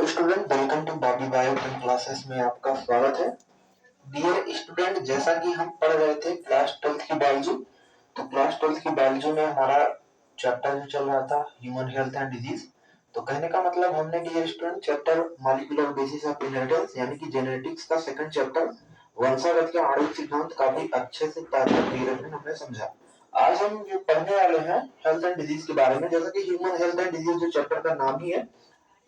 Hello student, welcome to Bobby bio classes में आपका स्वागत है। डियर स्टूडेंट, जैसा कि हम पढ़ रहे थे क्लास 12th की बायोलॉजी, तो क्लास 12th की बायोलॉजी में हमारा चैप्टर जो चल रहा था ह्यूमन हेल्थ एंड डिजीज। तो कहने का मतलब हमने dear student chapter molecular basis of inheritance यानी कि जेनेटिक्स का सेकंड चैप्टर वंशागत के आणविक सिद्धांत काफी अच्छे से हमने समझा। आज हम जो पढ़ने वाले हैं हेल्थ एंड डिजीज के बारे में, जैसा कि ह्यूमन हेल्थ एंड डिजीज जो चैप्टर का नाम ही है,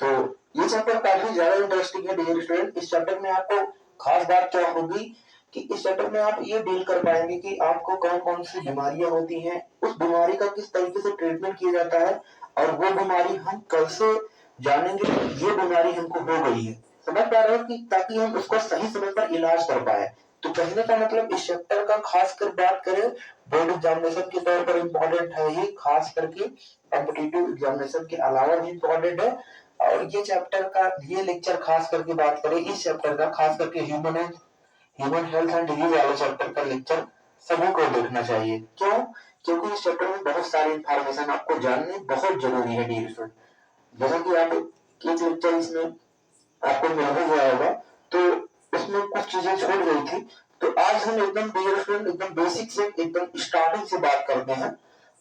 तो ये चैप्टर काफी ज्यादा इंटरेस्टिंग है डियर स्टूडेंट। इस चैप्टर में आपको खास बात क्या होगी कि इस चैप्टर में आप ये डील कर पाएंगे कि आपको कौन कौन सी बीमारियां होती हैं, उस बीमारी का किस तरीके से ट्रीटमेंट किया जाता है, और वो बीमारी हम कैसे जानेंगे ये बीमारी हमको हो गई है। समझ पा रहे हो कि ताकि हम उसको सही समय पर इलाज कर पाए। तो कहने का मतलब इस चैप्टर का खास कर बात करें बोर्ड एग्जामिनेशन के तौर पर इम्पोर्टेंट है, ये खास करके कॉम्पिटिटिव एग्जामिनेशन के अलावा भी इम्पोर्टेंट है। और ये चैप्टर का ये लेक्चर खास करके बात करें इस चैप्टर का, खास करके ह्यूमन हेल्थ एंड डिजीज वाले चैप्टर का लेक्चर सभी को देखना चाहिए। क्यों? क्योंकि इस चैप्टर में बहुत सारी इंफॉर्मेशन आपको जाननी बहुत जरूरी है डियर स्टूडेंट। जैसा कि आप एक लेक्चर इसमें आपको मिल ही गया होगा, तो उसमें कुछ चीजें छूट गई थी। तो आज हम एकदम डियर स्टूडेंट एकदम बेसिक से एकदम स्टार्टिंग से बात करते हैं।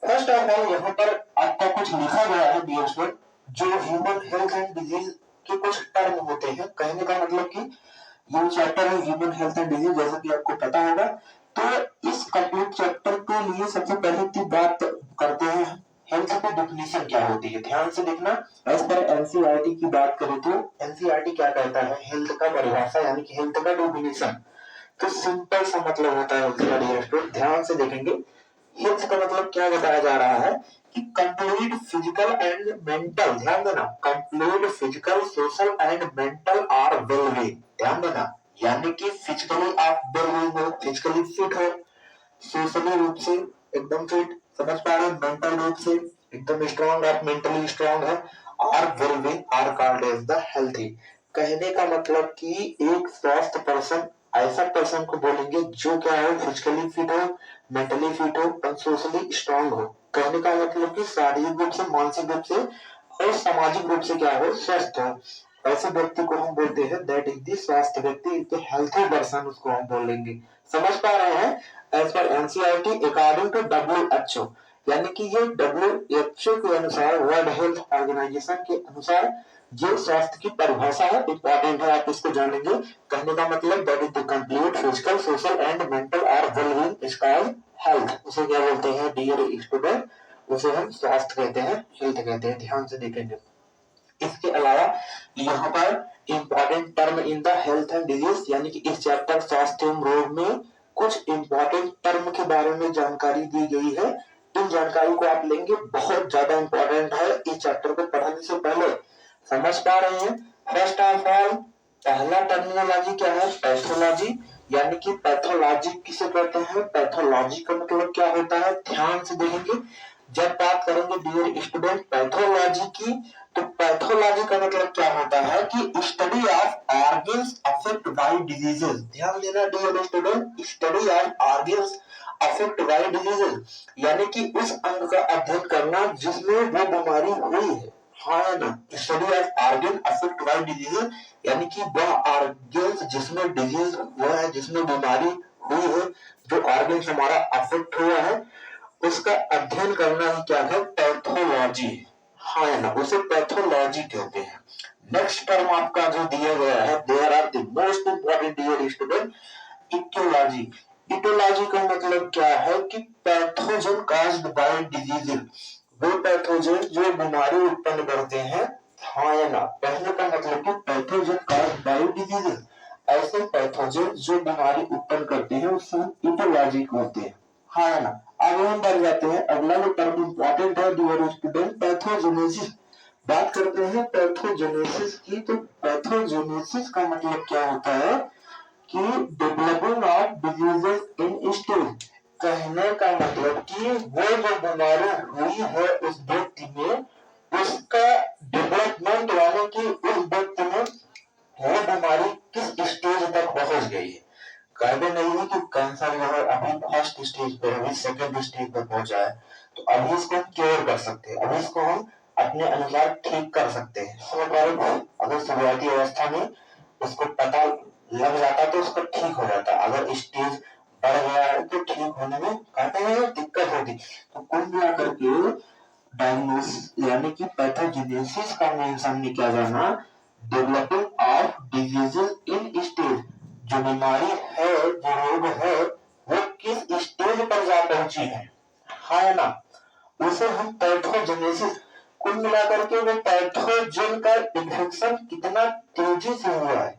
फर्स्ट ऑफ ऑल यहाँ पर आपका कुछ लिखा गया है डियर स्टूडेंट, जो ह्यूमन हेल्थ एंड डिजीज के कुछ टर्म होते हैं। कहने का मतलब कि ये चैप्टर है ह्यूमन हेल्थ एंड डिजीज, जैसा कि आपको पता होगा। तो इस कंप्लीट चैप्टर के लिए सबसे पहले की बात करते हैं हेल्थ की डेफिनेशन क्या होती है। ध्यान से देखना, एज पर एनसीईआरटी की बात करें तो एनसीईआरटी क्या कहता है हेल्थ का परिभाषा यानी कि हेल्थ का डेफिनेशन। तो सिंपल सा मतलब होता है हेल्थ का डियर स्टूडेंट, ध्यान से देखेंगे। हेल्थ का मतलब क्या बताया जा रहा है कि कंप्लीट फिजिकल एंड मेंटल, ध्यान देना, complete physical social and mental are wellbeing, ध्यान देना, यानी कि फिजिकली आप वेलबींग हो, फिजिकली फिट हो, सोशली रूप से एकदम फिट, समझ पा रहे हैं, मेंटल रूप से एकदम स्ट्रांग, आप मेंटली स्ट्रांग है, are wellbeing are called as the healthy. कहने का मतलब कि एक स्वस्थ पर्सन ऐसा पर्सन को बोलेंगे जो क्या है फिजिकली फिट हो, मेंटली फिट हो और सोशली स्ट्रांग हो। कहने का मतलब कि शारीरिक रूप से, मानसिक रूप से और सामाजिक रूप से क्या हो, स्वस्थ हो। ऐसे व्यक्ति को हम बोलते हैं दैट इज द स्वस्थ व्यक्ति, हेल्थी पर्सन उसको हम बोलेंगे। समझ पा रहे हैं? As per NCERT according to WHO, यानी कि ये WHO के अनुसार, वर्ल्ड हेल्थ ऑर्गेनाइजेशन के अनुसार जो स्वास्थ्य की परिभाषा है इंपॉर्टेंट है, आप इसको जानेंगे। कहने का मतलब that is the complete physical social and mental और वेलबींग इज कॉल्ड हेल्थ। उसे क्या बोलते हैं डियर स्टूडेंट? उसे हम स्वास्थ्य कहते हैं, हेल्थ कहते हैं। ध्यान से देखेंगे। इसके अलावा यहाँ पर important term in the health and disease, यानी कि इस चैप्टर स्वास्थ्य एवं रोग में कुछ इंपॉर्टेंट टर्म के बारे में जानकारी दी गई है। इन जानकारी को आप लेंगे, बहुत ज्यादा इंपॉर्टेंट है इस चैप्टर को पढ़ने से पहले। समझ पा रहे हैं? फर्स्ट ऑफ ऑल पहला टर्मिनोलॉजी क्या है? पैथोलॉजी, यानी कि पैथोलॉजी किसे कहते हैं? पैथोलॉजी का मतलब क्या होता है? ध्यान से देखेंगे। जब बात करेंगे डियर स्टूडेंट पैथोलॉजी की, तो पैथोलॉजी का मतलब क्या होता है कि study of organs affect by diseases. ध्यान देना dear student, study of organs affect by diseases, यानी कि उस अंग का अध्ययन करना जिसमें वो बीमारी हुई है। हाँ ना, study of organ affect by disease, यानी कि वह ऑर्गन्स जिसमें डिजीज हुआ है, जिसमें बीमारी हुई है, जो ऑर्गन हमारा अफेक्ट हुआ है, उसका अध्ययन करना ही क्या है? पैथोलॉजी। हाँ ना, उसे पैथोलॉजी कहते हैं। नेक्स्ट टर्म आपका जो दिया गया है, there are the most important dear student, etiology. Etiology का मतलब क्या है कि पैथोजन काज्ड बाय डिजीज, वो पैथोजन जो बीमारी उत्पन्न करते हैं। हाँ या ना, पहले का मतलब कि पैथोजन काज्ड बाय डिजीज, ऐसे पैथोजन जो बीमारी उत्पन्न करते हैं उससे हम इटियोलॉजी कहते हैं। हाँ या ना, आगे हम बढ़ जाते हैं। अगला जो टर्म इंपॉर्टेंट है डियर स्टूडेंट, पैथोजेनेसिस। बात करते हैं पैथोजेनेसिस की, तो पैथोजेनेसिस का मतलब क्या होता है कि developing of diseases in stage. कहने का मतलब कि वो जो बीमारी हुई है उस व्यक्ति में, उसका डेवलपमेंट यानी कि उस व्यक्ति में वो बीमारी किस स्टेज तक पहुंच गई है। कहते नहीं है कि कैंसर जो है अभी फर्स्ट स्टेज पे, अभी सेकेंड स्टेज पे पहुंचा है, तो अभी इसको हम क्योर कर सकते हैं, अभी इसको हम अपने अनुसार ठीक कर सकते हैं। अगर अगर शुरुआती अवस्था में उसको पता लग जाता तो उसको ठीक हो जाता, अगर स्टेज बढ़ गया है तो ठीक होने में कहते हैं दिक्कत होती। तो कुल मिलाकर के डायग्नोसिस यानी कि पैथोजेनेसिस का मेंशन हमने क्या जाना, developing of diseases in stage, जो बीमारी है जो रोग है वो किस स्टेज पर जा पहुंची है ना, उसे हम पैथोजेनेसिस। कुल मिलाकर के वो पैथोजन का इन्फेक्शन कितना तेजी से हुआ है,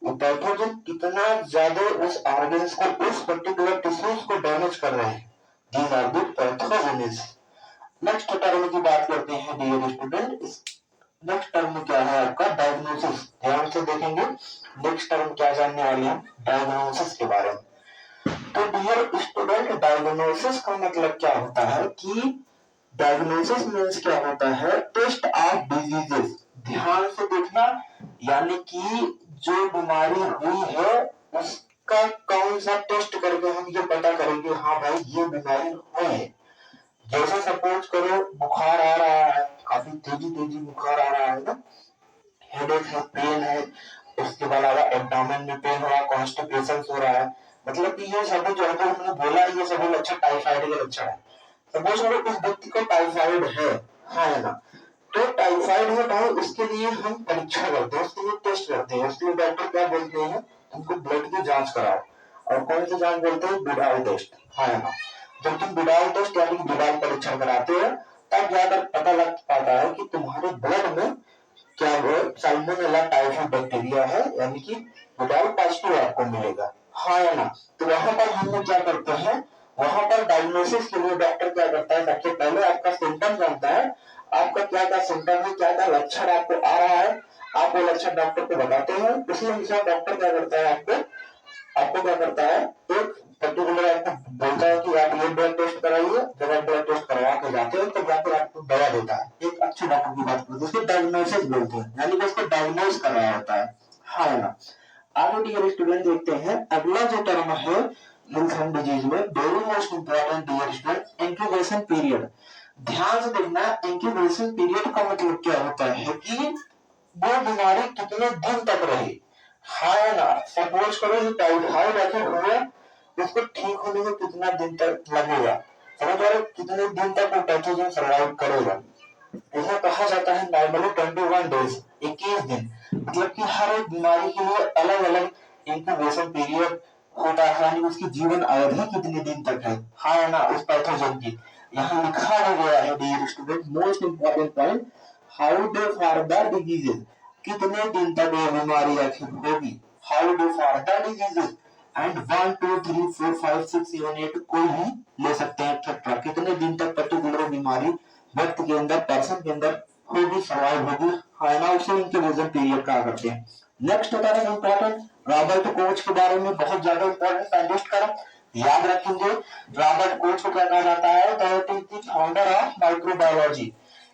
वो पैथोजन कितना ज्यादा उस ऑर्गन्स को उस पर्टिकुलर टिश्यूज को डैमेज कर रहे हैं, these are the pathogenesis. Next term की बात करते हैं डियर स्टूडेंट। नेक्स्ट टर्म क्या है आपका, डायग्नोसिस। ध्यान से देखेंगे नेक्स्ट टर्म क्या जानने वाले हैं, डायग्नोसिस के बारे में। तो डियर स्टूडेंट डायग्नोसिस का मतलब क्या होता है कि डायग्नोसिस मीन्स क्या होता है, टेस्ट ऑफ डिजीजेस। ध्यान से देखना, यानी कि जो बीमारी हुई है उसका कौन सा टेस्ट करके हम ये पता करेंगे हाँ भाई ये बीमारी हुई है। जैसे सपोज करो बुखार आ रहा है, काफी तेजी तेजी बुखार आ रहा है ना, हेडेक है, पेन है, उसके अलावा एब्डोमेन में पेन हो रहा है, कॉन्स्टिपेशन हो रहा है, मतलब कि ये सब जो है हमने बोला ये सब लक्षण टाइफाइड के लक्षण है। सपोज करो इस व्यक्ति को टाइफाइड है ना, तो टाइफाइड है भाई उसके लिए हम परीक्षण करते हैं, उसके लिए टेस्ट करते हैं, उसके लिए डॉक्टर क्या बोलते हैं, तुमको ब्लड की जांच कराओ, और कौन सी जांच बोलते हैं, बिडाल टेस्ट, है ना। जब तुम बिडाल टेस्ट यानी कि बिडाल परीक्षण कराते हो तब जाकर पता लग पाता है कि तुम्हारे ब्लड में क्या वो साल्मोनेला टाइफी बैक्टीरिया है, यानी कि बिडाल पॉजिटिव आपको मिलेगा, हाँ या ना। तो वहां पर हम लोग क्या करते हैं, वहां पर डायग्नोसिस के लिए डॉक्टर क्या करता है, सबसे पहले आपका सिम्टम जानता है, आपका क्या क्या सिम्टम है, क्या क्या लक्षण आपको आ रहा है, आप वो लक्षण डॉक्टर को बताते हैं, उसी अनुसार डॉक्टर क्या करता है आपको क्या करता है, एक पर्टिकुलर आपको बोलता है कि आप ये ब्लड टेस्ट कराइए, जब आप ब्लड टेस्ट करवा के जाते हैं तो जाकर आपको दवा देता है, एक अच्छे डॉक्टर की बात करते हैं, उसको डायग्नोसिस बोलते हैं, यानी कि उसको डायग्नोज कर रहा होता है, हाँ ना। आगे डियर स्टूडेंट देखते हैं अगला जो टर्म है हेल्थ एंड डिजीज में, very most important dear student, incubation period. ध्यान से देखना, इंक्यूबेशन पीरियड का मतलब क्या होता है कि वो बीमारी कितने दिन तक रही, हाँ ना। सपोज करो ये टाइफाइड अगर हुआ उसको ठीक होने में कितना दिन तक लगेगा, समझ रहे हो, कितने दिन तक वो पैथोजन सर्वाइव करेगा। इसे कहा जाता है नॉर्मली 21 डेज, 21 दिन, मतलब कि हर एक बीमारी के लिए अलग अलग इंक्यूबेशन पीरियड होता है, यानी उसकी जीवन अवधि कितने दिन तक है, हाँ ना, उस पैथोजन की। यहाँ लिखा गया है dear student, most important point, how day for the diseases, कितने दिन तक ये बीमारी होगी, how day for the diseases, and 1 2 3 4 5 6 7 8 कोई भी ले सकते हैं एक्सेट्रा, कितने दिन तक पर्टिकुलर बीमारी व्यक्ति के अंदर, पर्सन के अंदर होगी, सर्वाइव होगी, है ना, उसे इंक्यूबेशन पीरियड कहा करते हैं। नेक्स्ट होता है इंपॉर्टेंट, रॉबर्ट कोच के बारे में बहुत ज्यादा इंपॉर्टेंट साइंटिस्ट का याद रखेंगे। रॉबर्ट कोच को क्या कहा जाता है, that is the founder of microbiology,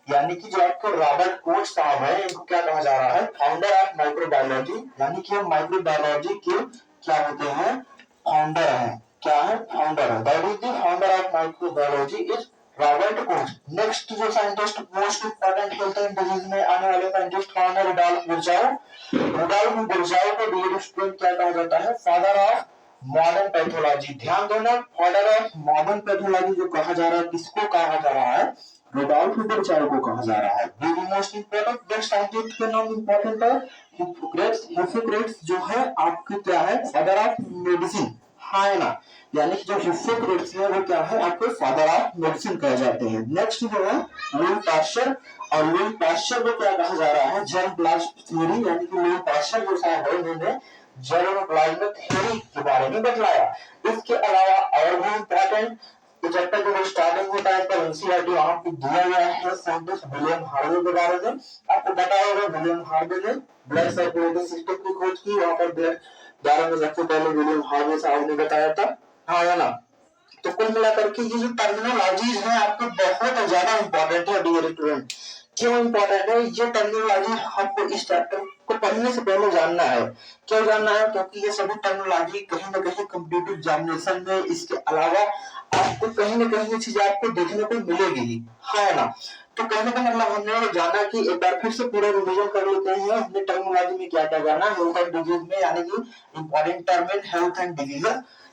यानी कि जो आपको रॉबर्ट कोच साहब है इनको क्या कहा जा रहा है, फाउंडर ऑफ माइक्रोबायोलॉजी, यानी कि माइक्रोबायोलॉजी के क्या होते हैं, फाउंडर है, क्या है, फाउंडर है, that is the founder of microbiology is Robert Koch. Next जो scientist most important health and disease में आने वाले साइंटिस्ट कौन है, रुडोल्फ विर्चाओ। रुडोल्फ विर्चाओ को डियर स्टूडेंट क्या कहा जाता है, फादर ऑफ मॉडर्न पैथोलॉजी। ध्यान देना, फादर ऑफ मॉडर्न पैथोलॉजी जो कहा जा रहा है, किसको कहा जा रहा है, रुडोल्फ विर्चाओ को कहा जा रहा है। Very most important next scientist का नाम इंपॉर्टेंट है हिप्पोक्रेट्स। हिप्पोक्रेट्स जो है आपके क्या है, फादर ऑफ मेडिसिन, है ना, यानी कि जो हिप्पोक्रेट्स है वो क्या है, आपको फादर ऑफ मेडिसिन कहे जाते हैं। नेक्स्ट जो है लुई पाश्चर, और लुई पाश्चर को क्या कहा जा रहा है, जर्म प्लाज्म थ्योरी, यानी कि लुई पाश्चर जो साहब है उन्होंने जर्म प्लाज्म थ्योरी के बारे में बतलाया। इसके अलावा और भी इंपॉर्टेंट, तो चैप्टर जो स्टार्टिंग होता है पर एनसीईआरटी वहां पे दिया गया है साइंटिस्ट विलियम हार्वे के बारे में। आपको पता होगा विलियम हार्वे ने ब्लड सर्कुलेटरी सिस्टम की खोज की, वहां पर ब्लड बारे में सबसे पहले विलियम हार्वे साहब ने बताया था, हाँ या ना। तो कुल मिलाकर के ये जो टर्मिनोलॉजीज है आपको बहुत ज्यादा इंपॉर्टेंट है डियर स्टूडेंट। क्यों इंपॉर्टेंट है ये टर्मिनोलॉजी, आपको इस चैप्टर को पढ़ने से पहले जानना है। क्यों जानना है, क्योंकि ये सभी टर्मिनोलॉजी कहीं ना कहीं कॉम्पिटिटिव एग्जामिनेशन में, इसके अलावा आपको कहीं ना कहीं ये चीज आपको देखने को मिलेगी, है ना। तो कहने का मतलब हमने जाना कि एक बार फिर से पूरा रिवीजन कर लेते हैं हमने टर्मिनोलॉजी में क्या क्या जाना हेल्थ एंड डिजीज में, यानी कि important term in health and disease,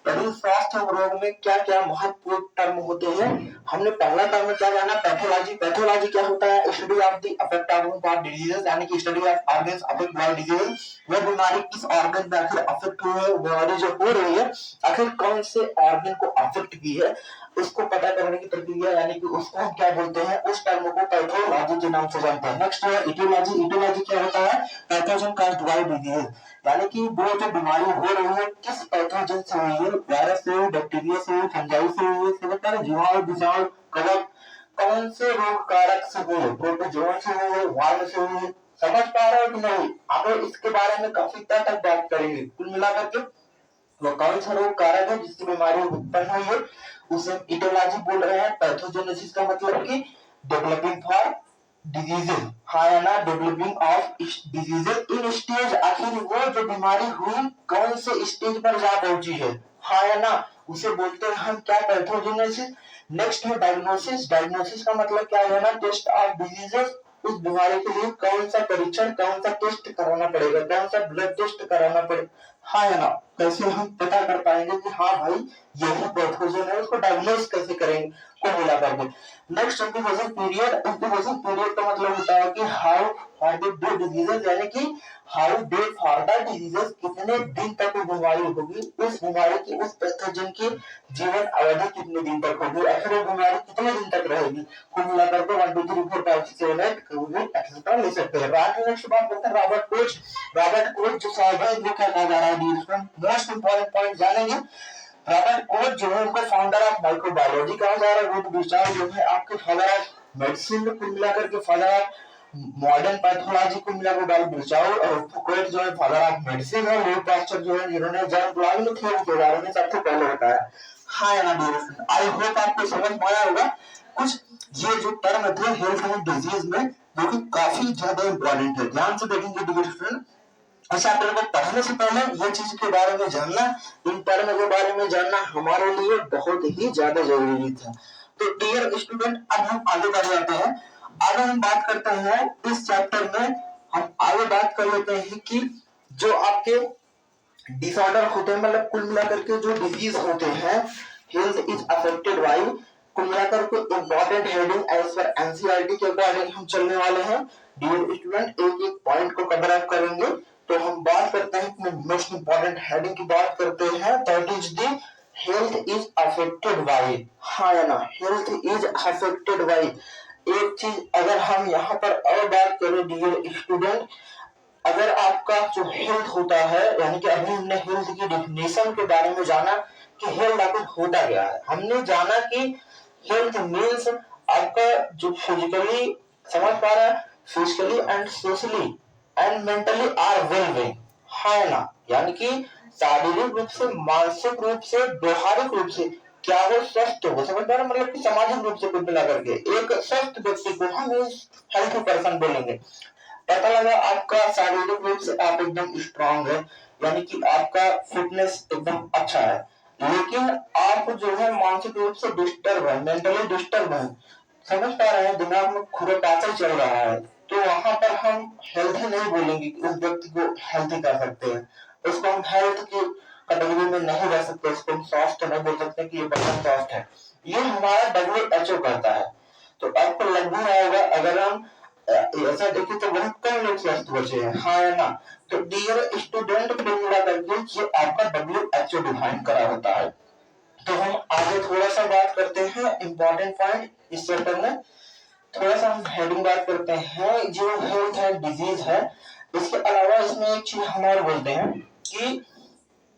यानी स्वास्थ्य और रोग में क्या क्या महत्वपूर्ण टर्म होते हैं। हमने पहला टर्म में क्या जाना, पैथोलॉजी। पैथोलॉजी क्या होता है, study of the affect of diseases, यानी कि study of organs affect by disease. वह बीमारी किस ऑर्गन पे आखिर अफेक्ट हुई है, बीमारी जो हो रही है आखिर कौन से ऑर्गन को अफेक्ट की है, उसको पता करने की प्रक्रिया, यानी कि उसको हम क्या बोलते हैं, उस टर्म को पैथोलॉजी के नाम से जानते हैं। नेक्स्ट है इटियोलॉजी। इटियोलॉजी क्या होता है, पैथोजन काज्ड बाय डिजीज, यानी कि वो जो बीमारी हो रही है किस पैथोजन से हुई है, वायरस से, बैक्टीरिया से, फंजाई से हुई है, समझ जीवाणु, विषाणु, कवक, कौन से रोग कारक से हुई है, प्रोटोजोन से हुई है, वायरल से हुई है, समझ पा रहे हो कि नहीं। आगे इसके बारे में काफी तक बात करेंगे। कुल मिलाकर के वो कौन सा रोग कारक है जिससे बीमारी उत्पन्न हुई है उसे इटियोलॉजी बोल रहे हैं। पैथोजेनेसिस का मतलब कि डेवलपिंग फॉर डिजीजेस, हाँ या ना, developing of diseases in stage, आखिर वो जो बीमारी हुई कौन से स्टेज पर जा पहुंची है, हाँ या ना, उसे बोलते हैं हम क्या, पैथोजेनेसिस। नेक्स्ट है डायग्नोसिस। डायग्नोसिस का मतलब क्या है ना, टेस्ट ऑफ डिजीजेस, उस बीमारी के लिए कौन सा परीक्षण, कौन सा टेस्ट कराना पड़ेगा, कौन सा ब्लड टेस्ट कराना पड़ेगा, हाँ या ना, कैसे हम पता कर पाएंगे कि हाँ भाई यही पैथोजन है, उसको डायग्नोस कैसे करेंगे, को मिला करके। Next incubation period. Incubation period का मतलब होता है कि हाउ फॉर द डिजीजेस, यानी कि how day for the diseases, कितने दिन तक वो बीमारी होगी, उस बीमारी की, उस पैथोजन की जीवन अवधि कितने दिन तक होगी, आखिर वो बीमारी कितने दिन तक रहेगी। कुल मिलाकर के 1 2 3 4 5 6 7 8 एक्सेट्रा ले सकते हैं। नेक्स्ट बात करते हैं रॉबर्ट कोच। रॉबर्ट कोच जो साहब है वो क्या कहा जा रहा है, मोस्ट इंपॉर्टेंट पॉइंट जानेंगे। रॉबर्ट कोच जो है उनको फाउंडर ऑफ माइक्रोबायोलॉजी कहा जा रहा है। वो विचार जो है आपके फादर ऑफ मेडिसिन में कुल मिलाकर के फादर ऑफ मॉडर्न पैथोलॉजी को मिलाकर डाल बचाओ, और फुकरेट जो है फादर ऑफ मेडिसिन है। लुई पास्चर जो है जिन्होंने जर्म प्लाज्मा थ्योरी के बारे में सबसे पहले बताया। हाँ या ना डियर, आई होप आपको समझ में आया होगा। कुछ ये जो टर्म थे हेल्थ एंड डिजीज में जो कि काफी ज्यादा इंपॉर्टेंट है, ध्यान से देखेंगे डियर स्टूडेंट। अच्छा, अपने को पढ़ने से पहले ये चीज के बारे में जानना, इन टर्म के बारे में जानना हमारे लिए बहुत ही ज्यादा जरूरी था। तो डियर स्टूडेंट अब हम आगे बढ़ जाते हैं। आगे हम बात करते हैं इस चैप्टर में, हम आगे बात कर लेते हैं कि जो आपके डिसऑर्डर होते हैं, मतलब कुल मिलाकर के जो डिजीज होते हैं, हेल्थ इज अफेक्टेड बाय, कुल मिलाकर के important heading as per NCERT के अकॉर्डिंग हम चलने वाले हैं। डियर स्टूडेंट एक एक पॉइंट को कवर अप करेंगे। तो हम बात करते हैं मोस्ट इंपॉर्टेंट हेडिंग की बात करते हैं, that is the health is affected bye, हाँ या ना, हेल्थ इज अफेक्टेड बाय। एक चीज अगर हम यहाँ पर और बात करें डियर स्टूडेंट, अगर आपका जो हेल्थ होता है, यानी कि अभी हमने हेल्थ की डेफिनेशन के बारे में जाना कि हेल्थ आखिर होता क्या है। हमने जाना कि हेल्थ मीन्स आपका जो फिजिकली, समझ पा रहा है, physically and socially and mentally are well being, है ना, यानी कि शारीरिक रूप से, मानसिक रूप से, व्यवहारिक रूप से क्या वो स्वस्थ हो, समझ पा रहे, मतलब कि सामाजिक रूप से कुल मिला करके एक स्वस्थ व्यक्ति को हम हेल्थी पर्सन बोलेंगे। पता लगा आपका शारीरिक रूप से आप एकदम स्ट्रांग है, यानी कि आपका फिटनेस एकदम अच्छा है, लेकिन आप जो है मानसिक रूप से डिस्टर्ब है, मेंटली डिस्टर्ब है, समझ पा रहे हैं, दिमाग में खुरापाता चल रहा है, तो वहां पर हम हेल्थी नहीं बोलेंगे कि उस व्यक्ति को हेल्थी कर सकते हैं, उसको हम हेल्थ की कैटेगरी में नहीं रह सकते, उसको हम स्वस्थ नहीं बोल सकते कि ये पर्सन स्वस्थ है। ये हमारा WHO कहता है। तो आपको लग भी आएगा, अगर हम ऐसा देखें तो बहुत कम लोग स्वस्थ बचे हैं, हाँ या ना। तो डियर स्टूडेंट को मिला करके ये आपका WHO डिफाइन करा होता है। तो हम आगे थोड़ा सा बात करते हैं इंपॉर्टेंट पॉइंट इस चैप्टर में, थोड़ा सा हम हेडिंग बात करते हैं जो हेल्थ एंड डिजीज है। इसके अलावा इसमें एक चीज हम और बोलते हैं कि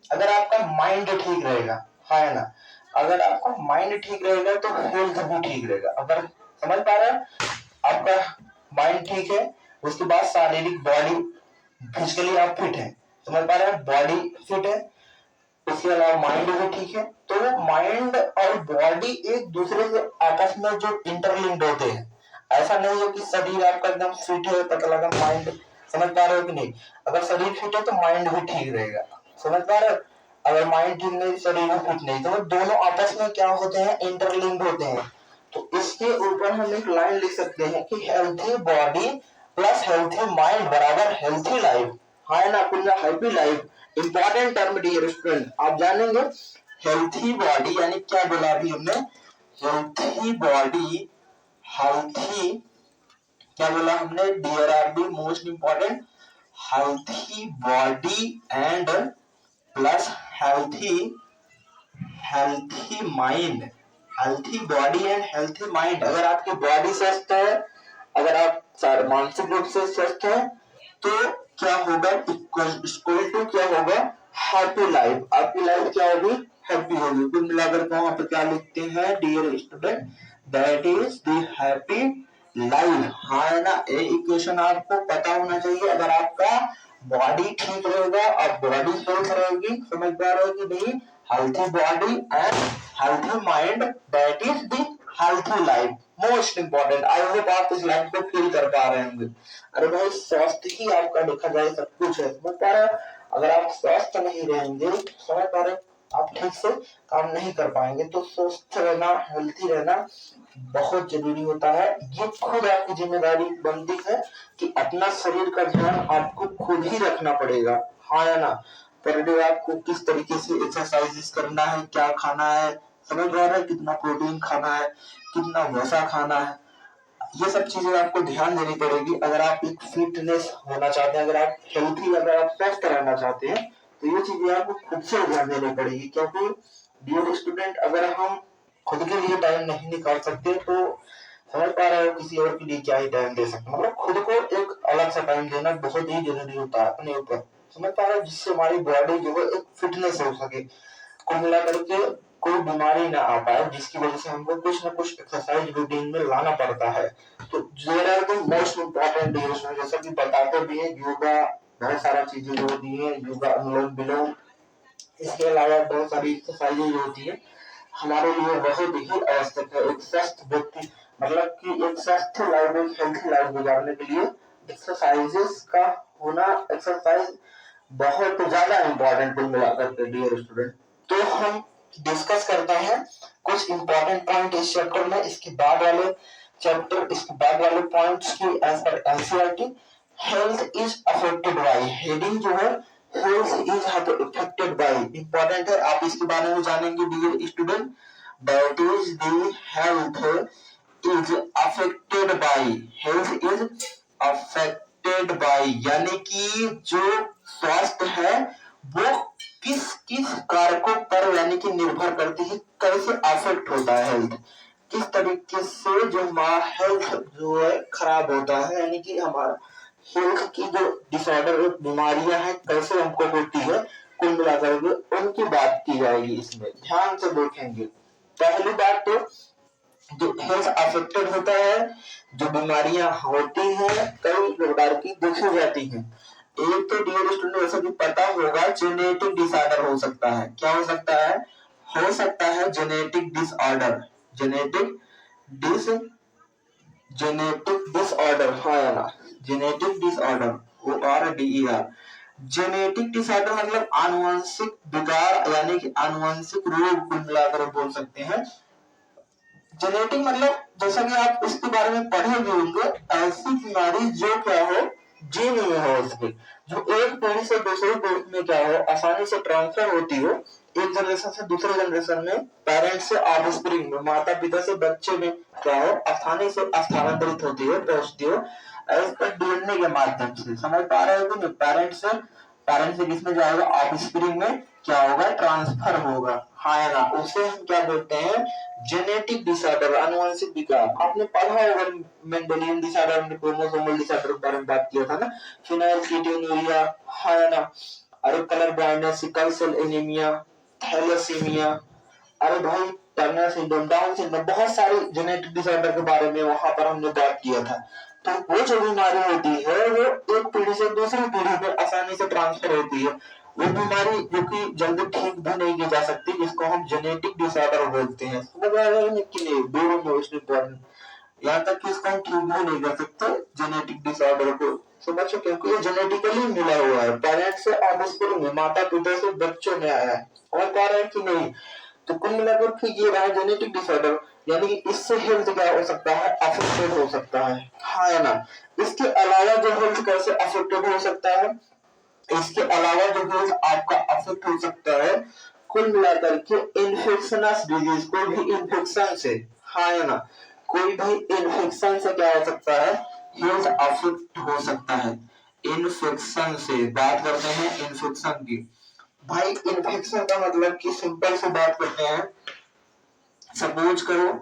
अगर आपका माइंड ठीक रहेगा, हाँ या ना, अगर आपका माइंड ठीक रहेगा तो हेल्थ भी ठीक रहेगा। अगर समझ पा रहे हैं, आपका माइंड ठीक है, उसके बाद शारीरिक बॉडी फिजिकली आप फिट है, समझ पा रहे हैं, बॉडी फिट है, उसके अलावा माइंड भी ठीक है, तो माइंड और बॉडी एक दूसरे से आपस में जो इंटरलिंक्ड होते हैं। ऐसा नहीं है कि शरीर आपका एकदम फिट है, पता लगा माइंड, समझ पा रहे हो कि नहीं, अगर शरीर फिट है तो माइंड भी ठीक रहेगा, समझ पा रहे हो, अगर माइंड ठीक नहीं, शरीर भी फिट नहीं, तो दोनों आपस में क्या होते हैं, इंटरलिंक्ड होते हैं। तो इसके ऊपर हम एक लाइन लिख सकते हैं कि healthy body plus healthy mind बराबर हेल्थी लाइफ, है ना, कुल happy life. Important term dear student आप जानेंगे। हेल्थी बॉडी यानी क्या बोला अभी हमने, हेल्थी बॉडी, हेल्थी क्या बोला हमने, dear are be most important, healthy body and plus healthy healthy mind, healthy body and healthy mind. अगर आपकी बॉडी स्वस्थ है, अगर आप मानसिक रूप से स्वस्थ है, तो क्या होगा, इक्वल टू क्या होगा, हैप्पी लाइफ। आपकी लाइफ क्या होगी, हैप्पी होगी। कुल मिलाकर के वहां पर क्या लिखते हैं dear student, that is the happy life. हाँ है ना, ये इक्वेशन आपको पता होना चाहिए। अगर आपका बॉडी ठीक रहेगा और बॉडी हेल्थ रहेगी, समझ पा रहे हो कि नहीं, healthy body and healthy mind, that is the healthy life, most important। I hope आप इस लाइन को फील कर पा रहे होंगे। अरे भाई स्वस्थ ही आपका देखा जाए सब कुछ है, समझ पा रहे, अगर आप स्वस्थ नहीं रहेंगे, समझ पा रहे, आप ठीक से काम नहीं कर पाएंगे। तो स्वस्थ रहना, हेल्थी रहना बहुत जरूरी होता है। ये खुद आपकी जिम्मेदारी बनती है कि अपना शरीर का ध्यान आपको खुद ही रखना पड़ेगा, हाँ या ना। पर डे आपको किस तरीके से एक्सरसाइजेस करना है, क्या खाना है, समझ आ रहा है, कितना प्रोटीन खाना है, कितना वसा खाना है, ये सब चीजें आपको ध्यान देनी पड़ेगी। अगर आप एक फिटनेस होना चाहते हैं, अगर आप हेल्थी, अगर आप स्वस्थ रहना चाहते हैं, तो ये चीजें आपको खुद से ध्यान देनी पड़ेगी। क्योंकि डियर स्टूडेंट अगर हम खुद के लिए टाइम नहीं निकाल सकते, तो समझ पा रहे हो किसी और के लिए क्या ही टाइम दे सकते, मतलब खुद को एक अलग सा टाइम देना बहुत ही जरूरी होता है अपने ऊपर, समझ पा रहे हो, जिससे हमारी बॉडी जो है एक फिटनेस हो सके, कुल मिलाकर के कोई बीमारी ना आ पाए, जिसकी वजह से हमको कुछ ना कुछ एक्सरसाइज रूटीन में लाना पड़ता है। तो मोस्ट इम्पोर्टेंट जैसा कि बताते भी है, योगा, बहुत सारा चीजें जो होती है, योगा, अनुलोम विलोम, इसके अलावा बहुत सारी एक्सरसाइजें जो होती है हमारे लिए बहुत ही आवश्यक है। एक स्वस्थ व्यक्ति, मतलब कि एक स्वस्थ लाइफ, एक हेल्थी लाइफ गुजारने के लिए एक्सरसाइजेस का होना, एक्सरसाइज बहुत ज्यादा इंपॉर्टेंट कुल मिलाकर के डियर स्टूडेंट। तो हम डिस्कस करते हैं कुछ इंपॉर्टेंट पॉइंट इस चैप्टर में, इसके बाद वाले चैप्टर, इसके बाद वाले पॉइंट्स की as per NCERT. Health is affected by, heading जो है health is affected by, important है, आप इसके बारे में जानेंगे dear student. That is the health is affected by, health is affected by यानी कि जो स्वास्थ्य है वो किस किस कारकों पर यानी कि निर्भर करती है, कैसे अफेक्ट होता है हेल्थ, किस तरीके से जो हमारा हेल्थ जो है खराब होता है, यानी कि हमारा हेल्थ की जो डिसऑर्डर बीमारियां हैं कैसे हमको होती है, कुल मिलाकर के उनकी बात की जाएगी। इसमें ध्यान से देखेंगे। पहली बात तो जो हेल्थ अफेक्टेड होता है, जो बीमारियां होती हैं कई प्रकार की देखी जाती हैं। एक तो डियर स्टूडेंट जैसा कि पता होगा जेनेटिक डिसऑर्डर हो सकता है, क्या हो सकता है, हो सकता है genetic disorder, genetic dis genetic disorder, हाँ या ना, genetic disorder, ORDER, genetic disorder मतलब आनुवंशिक विकार यानी कि आनुवंशिक रोग कुल मिलाकर बोल सकते हैं। जेनेटिक मतलब जैसा कि आप इसके बारे में पढ़े भी होंगे, ऐसी बीमारी जो क्या हो, जीन में हो उसके, जो एक पीढ़ी से दूसरी पीढ़ी में क्या हो, आसानी से ट्रांसफर होती हो, एक जनरेशन से दूसरे जनरेशन में, पेरेंट्स से ऑफस्प्रिंग में, माता पिता से बच्चे में क्या हो, आसानी से स्थानांतरित होती हो, पहुंचती हो, एज पर डीएनए के माध्यम से, समझ पा रहे हो कि पेरेंट्स से किसमें जाएगा, ऑफस्प्रिंग में क्या होगा, ट्रांसफर होगा, हाँ या ना, उसे हम क्या बोलते हैं, जेनेटिक डिसऑर्डर, आनुवंशिक विकार। आपने पढ़ा होगा मेंडेलियन डिसऑर्डर, हमने क्रोमोसोमल डिसऑर्डर के बारे में बात किया था ना, फिनाइलकीटोनुरिया, है ना, अरे colour blindness, sickle cell anaemia, thalassaemia, अरे भाई टर्नर सिंड्रोम, डाउन सिंड्रोम, बहुत सारे जेनेटिक डिसऑर्डर के बारे में वहां पर हमने बात किया था। तो वो जो बीमारी होती है वो एक पीढ़ी से दूसरी पीढ़ी में आसानी से ट्रांसफर होती है, वो बीमारी जो कि जल्दी ठीक भी नहीं की जा सकती, जिसको हम जेनेटिक डिसऑर्डर बोलते हैं, समझ आ रहा है कि नहीं, वेरी मोस्ट इंपॉर्टेंट, यहाँ तक कि इसको हम ठीक भी नहीं कर सकते जेनेटिक डिसऑर्डर को, समझो, क्योंकि ये जेनेटिकली मिला हुआ है, पेरेंट्स से ऑफस्प्रिंग में, माता पिता से बच्चों में आया है, समझ पा रहे हैं कि नहीं। तो कुल मिलाकर के ये रहा जेनेटिक डिसऑर्डर। यानी कि इससे हेल्थ क्या हो सकता है, अफेक्टेड हो सकता है, हाँ या ना। इसके अलावा जो हेल्थ कैसे अफेक्टेड हो सकता है, इसके अलावा जो हेल्थ आपका अफेक्ट हो सकता है कुल मिलाकर के इन्फेक्शनस डिजीज, कोई भी इन्फेक्शन से, हाँ या ना, कोई भी इन्फेक्शन से क्या हो सकता है, हेल्थ अफेक्ट हो सकता है। इन्फेक्शन से बात करते हैं, इन्फेक्शन की। भाई इन्फेक्शन का मतलब कि सिंपल से बात करते हैं, सपोज करो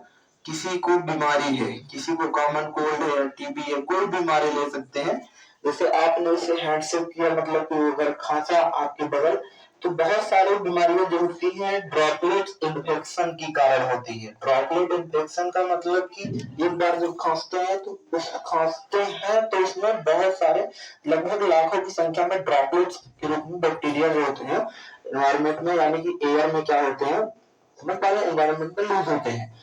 किसी को बीमारी है, किसी को कॉमन कोल्ड है, टीबी है, कोई बीमारी ले सकते हैं। जैसे आपने उसे हैंडशेक किया, मतलब कि अगर खांसा आपके बगल, तो बहुत सारी बीमारियां जो होती हैं ड्रॉपलेट इन्फेक्शन की कारण होती है। ड्रॉपलेट इन्फेक्शन का मतलब कि एक बार जब खांसते हैं तो उसमें बहुत सारे, लगभग लाखों की संख्या में ड्रॉपलेट्स के रूप में बैक्टीरिया जो होते हैं एनवायरमेंट में, यानी कि एयर में क्या होते हैं, समझ पा रहे हैं, एनवायरमेंट में लूज होते हैं।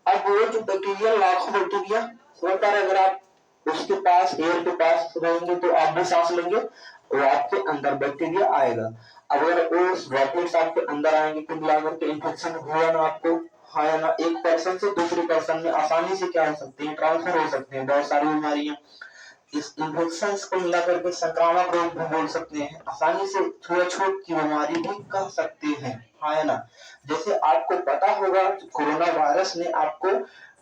अब वो जो बैक्टीरिया, लाखों बैक्टीरिया, समझ पा रहे हैं, अगर आप उसके पास, एयर के पास रहेंगे तो आप भी सांस लेंगे और आपके अंदर बैक्टीरिया आएगा। अगर वो ड्रॉपलेट्स आपके अंदर आएंगे कुल मिलाकर के इन्फेक्शन हुआ ना आपको, हाँ या ना, एक पर्सन से दूसरे पर्सन में आसानी से क्या हो सकती है, ट्रांसफर हो सकते हैं बहुत सारी बीमारियां। इस इन्फेक्शन को मिलाकर के संक्रामक रोग भी बोल सकते हैं, आसानी से छुआछूत की बीमारी भी कह सकते हैं, हाँ है ना। जैसे आपको पता होगा कोरोना वायरस ने आपको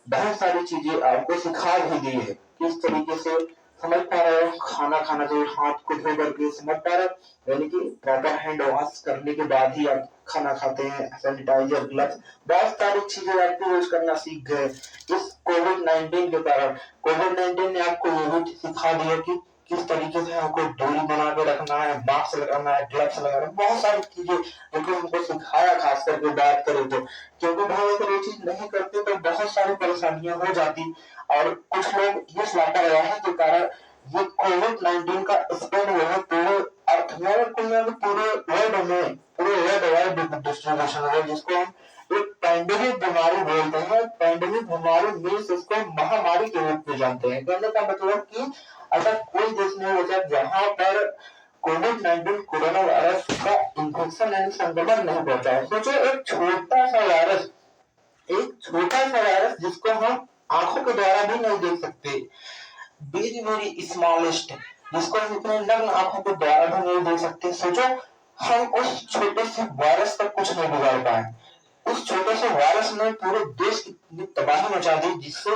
बहुत सारी चीजें आपको सिखा भी दी है, किस तरीके से, समझ पा रहे हो, खाना खाना चाहिए हाथ को धो करके, समझ पा रहे हो, यानी कि प्रॉपर हैंड वॉश करने के बाद ही आप खाना खाते हैं, सैनिटाइजर, ग्लव्स, बहुत सारी चीजें आपको यूज करना सीख गए इस कोविड-19 के कारण। कोविड-19 ने आपको ये भी सिखा दिया कि किस तरीके से आपको दूरी बना के रखना है, मास्क लगाना है, ग्लव्स लगाना है, बहुत सारी चीजें जो कि हमको सिखाया, खास करके बात करें तो। क्योंकि भाई अगर ये चीज नहीं करते तो बहुत सारी परेशानियां हो जाती, और कुछ लोग इस लापरवाही के कारण ये कोविड-19 का स्प्रेड हुआ है पूरे अर्थ में, पूरे वर्ल्ड में, पूरे वर्ल्ड वाइड डिस्ट्रीब्यूशन है, जिसको हम एक पैंडेमिक बीमारी बोलते हैं। पैंडेमिक बीमारी मीन्स इसको महामारी के रूप में जानते हैं। कहने का मतलब कि ऐसा कोई देश नहीं बचा जहां पर कोविड-19 कोरोना वायरस का इन्फेक्शन यानी संक्रमण नहीं पहुंचा है। सोचो एक छोटा सा वायरस, एक छोटा सा वायरस जिसको हम आंखों के द्वारा भी नहीं देख सकते, वेरी वेरी स्मॉलेस्ट, जिसको हम इतने नग्न आंखों के द्वारा भी नहीं देख सकते। सोचो हम उस छोटे से वायरस का कुछ नहीं बिगाड़ पाए। उस छोटे से वायरस ने पूरे देश की तबाही मचा दी, जिससे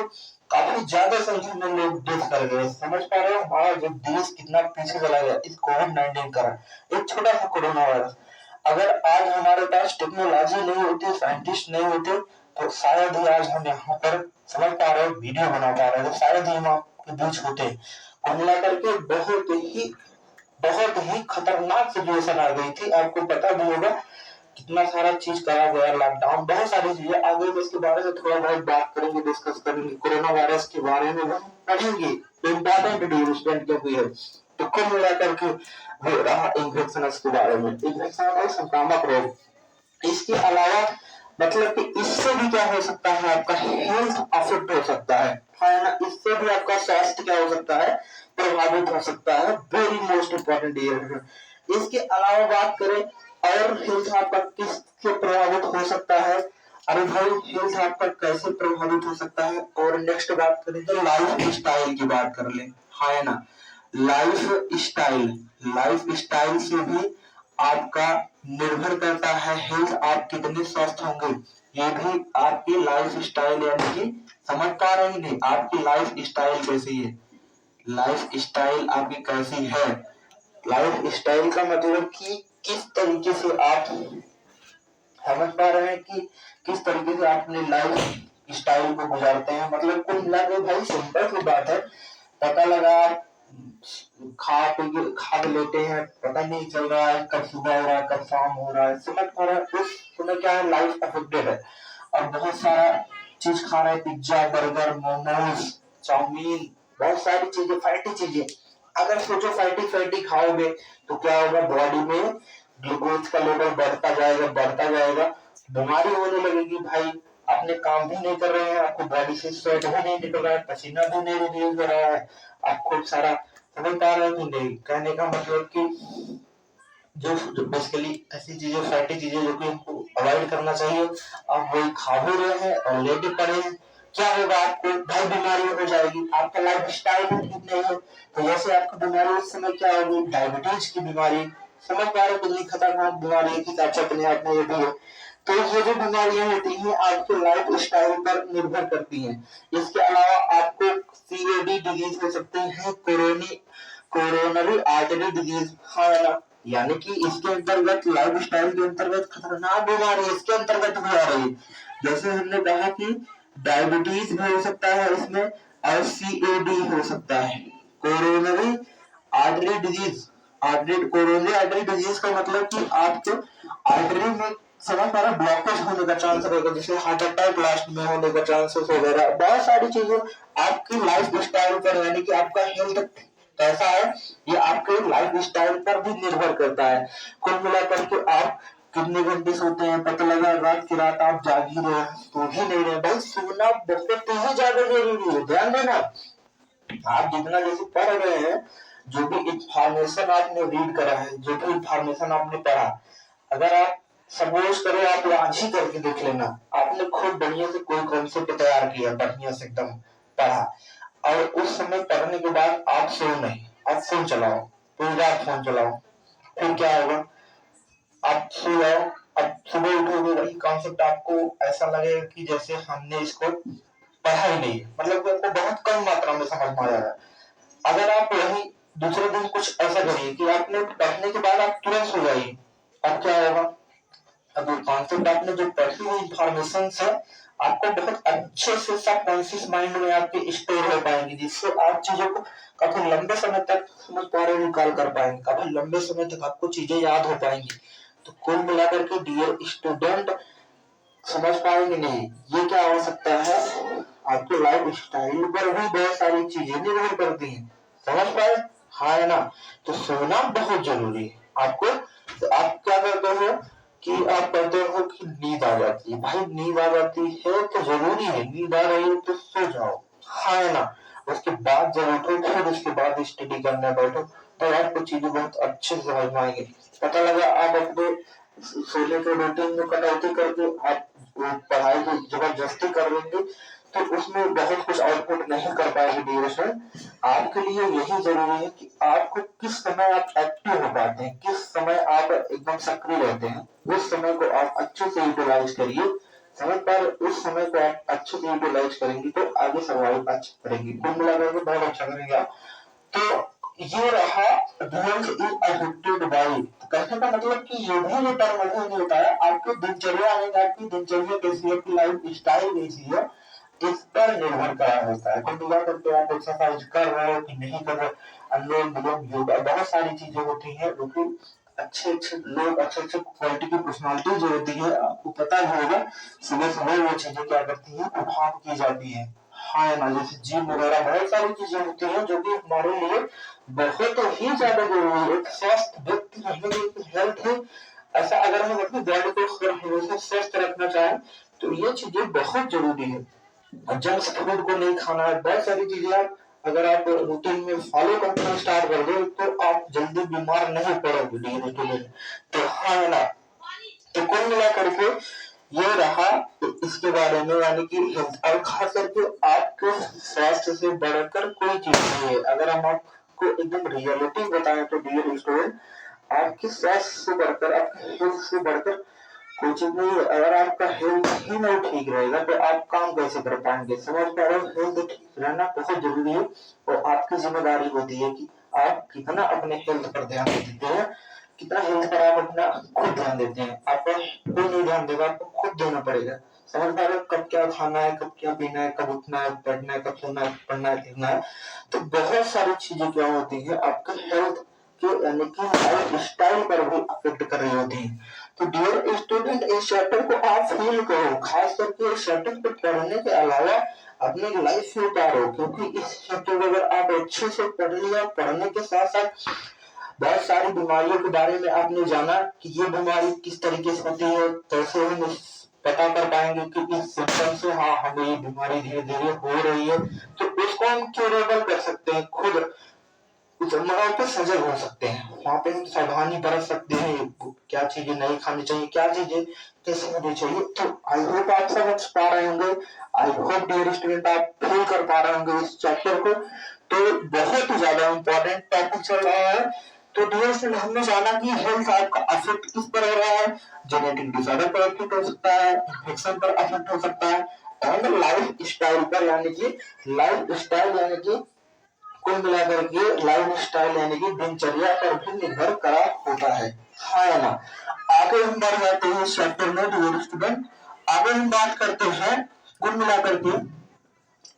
काफी ज्यादा संख्या में लोग डेथ कर गए। समझ पा रहे हो हमारा जो देश कितना पीछे चला गया इस कोविड-19 कारण, एक छोटा सा कोरोना वायरस। अगर आज हमारे पास टेक्नोलॉजी नहीं होती, साइंटिस्ट नहीं होते, तो शायद ही आज हम यहाँ पर, समझ पा रहे हो, वीडियो बना पा रहे हैं, तो शायद ही हम आपके बीच होते। कुल मिलाकर के बहुत ही खतरनाक सिचुएशन आ गई थी। आपको पता भी होगा कितना सारा चीज करा गया, लॉकडाउन, बहुत सारी चीजें आ गई। इसके बारे में थोड़ा बहुत बात करेंगे, डिस्कस करेंगे, कोरोना वायरस के बारे में हम पढ़ेंगे, इम्पोर्टेंट डेवलपमेंट जो हुई है। तो कुल मिलाकर के वो रहा इन्फेक्शन के बारे में, इन्फेक्शन और संक्रामक रोग। इसके अलावा मतलब कि इससे भी क्या हो सकता है, आपका हेल्थ अफेक्ट हो सकता है ना, इससे भी आपका स्वास्थ्य क्या हो सकता है, प्रभावित हो सकता है। वेरी मोस्ट इंपॉर्टेंट ये। इसके अलावा बात करें और हेल्थ आपका किससे प्रभावित हो सकता है, अरे भाई हेल्थ आपका कैसे प्रभावित हो सकता है, और नेक्स्ट बात करें तो लाइफ स्टाइल की बात कर ले, हाँ ना। लाइफ स्टाइल से भी आपका निर्भर करता है हेल्थ, आप कितने स्वस्थ होंगे, ये भी आपकी लाइफ स्टाइल, यानी कि समझ पा रहे नहीं, आपकी लाइफ स्टाइल कैसी है, लाइफ स्टाइल आपकी कैसी है। लाइफ स्टाइल का मतलब कि किस तरीके से आप, समझ पा रहे हैं कि किस तरीके से आप अपनी लाइफ स्टाइल को गुजारते हैं। मतलब कुल मिला के भाई सिंपल सी बात है, पता लगा आप खा के लेटे हैं, पता नहीं चल रहा है कब सुबह हो रहा है, कब शाम हो रहा है, समझ पा रहे हैं, उस समय क्या है, लाइफ अफेक्टेड है। और बहुत सारा चीज खा रहे हैं, पिज्जा, बर्गर, मोमोज, चाउमीन, बहुत सारी चीजें, फैटी चीजें। अगर सोचो फैटी फैटी खाओगे तो क्या होगा, बॉडी में ग्लूकोज का लेवल बढ़ता जाएगा, बीमारी होने लगेगी भाई। अपने काम भी नहीं कर रहे हैं, आपको बॉडी से स्वेट भी नहीं निकल रहा है, पसीना भी नहीं रिलीज हो रहा है, आप खूब सारा, समझ पा रहे हो कि नहीं। कहने का मतलब कि जो बेसिकली ऐसी चीजें, फैटी चीजें जो कि हमको अवॉइड करना चाहिए। आप वही खा भी रहे हैं और लेटे पड़े हैं, क्या होगा आपको? भाई बीमारी हो जाएगी, आपका लाइफ स्टाइल भी ठीक नहीं है। तो जैसे आपको बीमारी उस समय क्या होगी? डायबिटीज की बीमारी, समझ पा रहे हो कितनी खतरनाक बीमारी है कि अपने आप में ये भी है। तो ये जो बीमारियां होती हैं आपके लाइफ स्टाइल पर निर्भर करती हैं। इसके अलावा आपको सीओडी डिजीज हो सकती है, कोरोनरी आर्टरी डिजीज, हाँ ना, यानी कि इसके अंतर्गत लाइफ स्टाइल के अंतर्गत खतरनाक बीमारी इसके अंतर्गत भी आ रही है। जैसे हमने कहा कि डायबिटीज भी हो सकता है इसमें, और सीओडी हो सकता है, coronary artery disease. Coronary artery disease का मतलब कि आपके आर्टरी में समझ पा रहे ब्लॉकेज होने का चांस रहेगा, जैसे हार्ट अटैक लास्ट में होने का चांसेस वगैरह, बहुत सारी चीजें आपकी लाइफ स्टाइल पर, यानी कि आपका हेल्थ कैसा है ये आपके लाइफ स्टाइल पर भी निर्भर करता है। कुल मिलाकर के आप कितने घंटे सोते हैं, पता लगा रात की रात आप जाग ही रहे हैं, सो ही नहीं रहे। भाई सोना बहुत ही ज्यादा जरूरी है, ध्यान देना। आप जितना जैसे पढ़ रहे हैं, जो भी इंफॉर्मेशन आपने रीड करा है, जो भी इंफॉर्मेशन आपने पढ़ा, अगर आप सपोज करो आप आज ही करके देख लेना, आपने खुद बढ़िया से कोई कॉन्सेप्ट तैयार किया, बढ़िया से एकदम पढ़ा, और उस समय पढ़ने के बाद आप सो नहीं, आप फोन चलाओ, पूरी रात फोन चलाओ, फिर क्या होगा? आप सो जाओ, अब सुबह उठोगे वही कॉन्सेप्ट आपको ऐसा लगेगा कि जैसे हमने इसको पढ़ा ही नहीं, मतलब कि आपको बहुत कम मात्रा में समझ में आया है। अगर आप वही दूसरे दिन कुछ ऐसा करिए कि आपने पढ़ने के बाद आप तुरंत सो जाइए, अब क्या होगा? अब कॉन्सेप्ट आपने जो पढ़ी हुई इंफॉर्मेशन है आपको बहुत अच्छे से सबकॉन्शियस माइंड में आपके स्टोर हो पाएंगे, जिससे आप चीजों को काफी लंबे समय तक समझ पा रहे निकाल कर पाएंगे, काफी लंबे समय तक आपको चीजें याद हो पाएंगी। तो कुल मिलाकर के डियर स्टूडेंट, समझ पाएंगे नहीं, ये क्या हो सकता है? आपके लाइफ स्टाइल पर भी बहुत सारी चीजें निर्भर करती हैं, समझ पाए? हाँ है ना? तो सोना बहुत जरूरी है आपको। तो आप क्या करते हो कि आप कहते हो कि नींद आ जाती है, भाई नींद आ जाती है तो जरूरी है, नींद आ रही है तो सो जाओ, हाँ है ना? उसके बाद जब उठो फिर उसके बाद स्टडी करने बैठो, तो आपको चीजें बहुत अच्छे से समझ में आएंगे। पता लगा आप अपने सोने के रूटीन में कटौती करके आप पढ़ाई को जबरदस्ती कर लेंगे तो उसमें बहुत कुछ आउटपुट नहीं कर पाएंगे ड्यूरेशन। आपके लिए यही जरूरी है कि आपको किस समय आप एक्टिव हो पाते हैं, किस समय आप एकदम सक्रिय रहते हैं, उस समय को आप अच्छे से यूटिलाइज करिए। समय पर उस समय को आप अच्छे से यूटिलाइज करेंगे तो आगे सर्वाइव अच्छा करेंगे, कुल मिलाकर के बहुत अच्छा करेंगे आप। तो ये रहा हेल्थ इज अफेक्टेड बाय, कहने का मतलब कि ये भी डिटरमाइन नहीं होता है आपकी दिनचर्या, यानी आपकी दिनचर्या कैसी है, आपकी लाइफ स्टाइल कैसी है, इस पर निर्भर करा होता है। कुल मिलाकर के आप एक्सरसाइज कर रहे हो कि नहीं कर रहे, अनुलोम विलोम योगा, बहुत सारी चीजें होती हैं जो कि अच्छे अच्छे लोग, अच्छे अच्छे क्वालिटी की पर्सनालिटी जो होती है, आपको पता ही होगा, सुबह सुबह वो चीजें क्या करती है, परफॉर्म की जाती है। हाँ ना, जैसे जिम वगैरह बहुत सारी चीजें होती हैं जो कि हमारे लिए बहुत ही ज्यादा जरूरी है। एक स्वस्थ व्यक्ति रहने की हेल्थ है, ऐसा अगर हम अपनी बॉडी को हमेशा स्वस्थ रखना चाहें तो ये चीजें बहुत जरूरी है। जंक फूड को नहीं खाना है, बहुत सारी चीजें आप अगर आप रूटीन में फॉलो करना स्टार्ट कर दो तो आप जल्दी बीमार नहीं पड़ोगे धीरे धीरे। तो हाँ है ना? तो कुल मिला करके ये रहा इसके बारे में, यानी कि हेल्थ, और खास करके आपके स्वास्थ्य से बढ़कर कोई चीज नहीं है। अगर हम आपको एकदम रियलिटी बताएं तो डियर स्टूडेंट, आपके स्वास्थ्य से बढ़कर, आपके हेल्थ से बढ़कर कोई चीज नहीं है। अगर आपका हेल्थ ही नहीं ठीक रहेगा तो आप काम कैसे कर पाएंगे? समझ पा रहे हो? हेल्थ ठीक रहना बहुत जरूरी है और आपकी जिम्मेदारी होती है कि आप कितना अपने हेल्थ पर ध्यान देते हैं, कितना हेल्थ पर आप अपना खुद ध्यान देते हैं। आपका कोई नहीं ध्यान देगा, आपको खुद देना पड़ेगा। समझ पा रहे हो? कब क्या खाना है, कब क्या पीना है, कब उठना है, पढ़ना है, कब सोना है, पढ़ना है, लिखना है, तो बहुत सारी चीजें क्या होती है आपके हेल्थ के, यानी कि लाइफ स्टाइल पर भी अफेक्ट कर रही होती है। तो डियर स्टूडेंट, इस चैप्टर को आप फील करो, खास करके इस चैप्टर को पढ़ने के अलावा अपनी लाइफ में उतारो, क्योंकि इस चैप्टर को अगर आप अच्छे से पढ़ लिया, पढ़ने के साथ साथ बहुत सारी बीमारियों के बारे में आपने जाना कि ये बीमारी किस तरीके से होती है, कैसे हम पता कर पाएंगे कि इस सिम्टम से हाँ हमें ये बीमारी धीरे धीरे हो रही है, तो उसको हम क्यूरेबल कर सकते हैं खुद। जगहों पे सजग हो सकते हैं, वहां पे हम सावधानी बरत सकते हैं, क्या चीजें नहीं खानी चाहिए, क्या चीजें कैसे होनी चाहिए। तो आई होप आप समझ पा रहे होंगे, आई होप डियर स्टूडेंट आप फील कर पा रहे होंगे इस चैप्टर को। तो बहुत ही ज्यादा इंपॉर्टेंट टॉपिक चल रहा है। तो डियर स्टूडेंट हमने जाना कि हेल्थ आपका अफेक्ट किस पर हो रहा है, जेनेटिक डिसऑर्डर पर अफेक्ट हो सकता है, इन्फेक्शन पर अफेक्ट हो सकता है, एंड लाइफ स्टाइल पर, यानी कि लाइफ स्टाइल यानी कि कुल मिलाकर के लाइफ स्टाइल यानी कि दिनचर्या पर भी निर्भर करा होता है, हाँ या ना। आगे हम बढ़ जाते हैं चैप्टर में डियर स्टूडेंट। आगे हम बात करते हैं कुल मिलाकर के,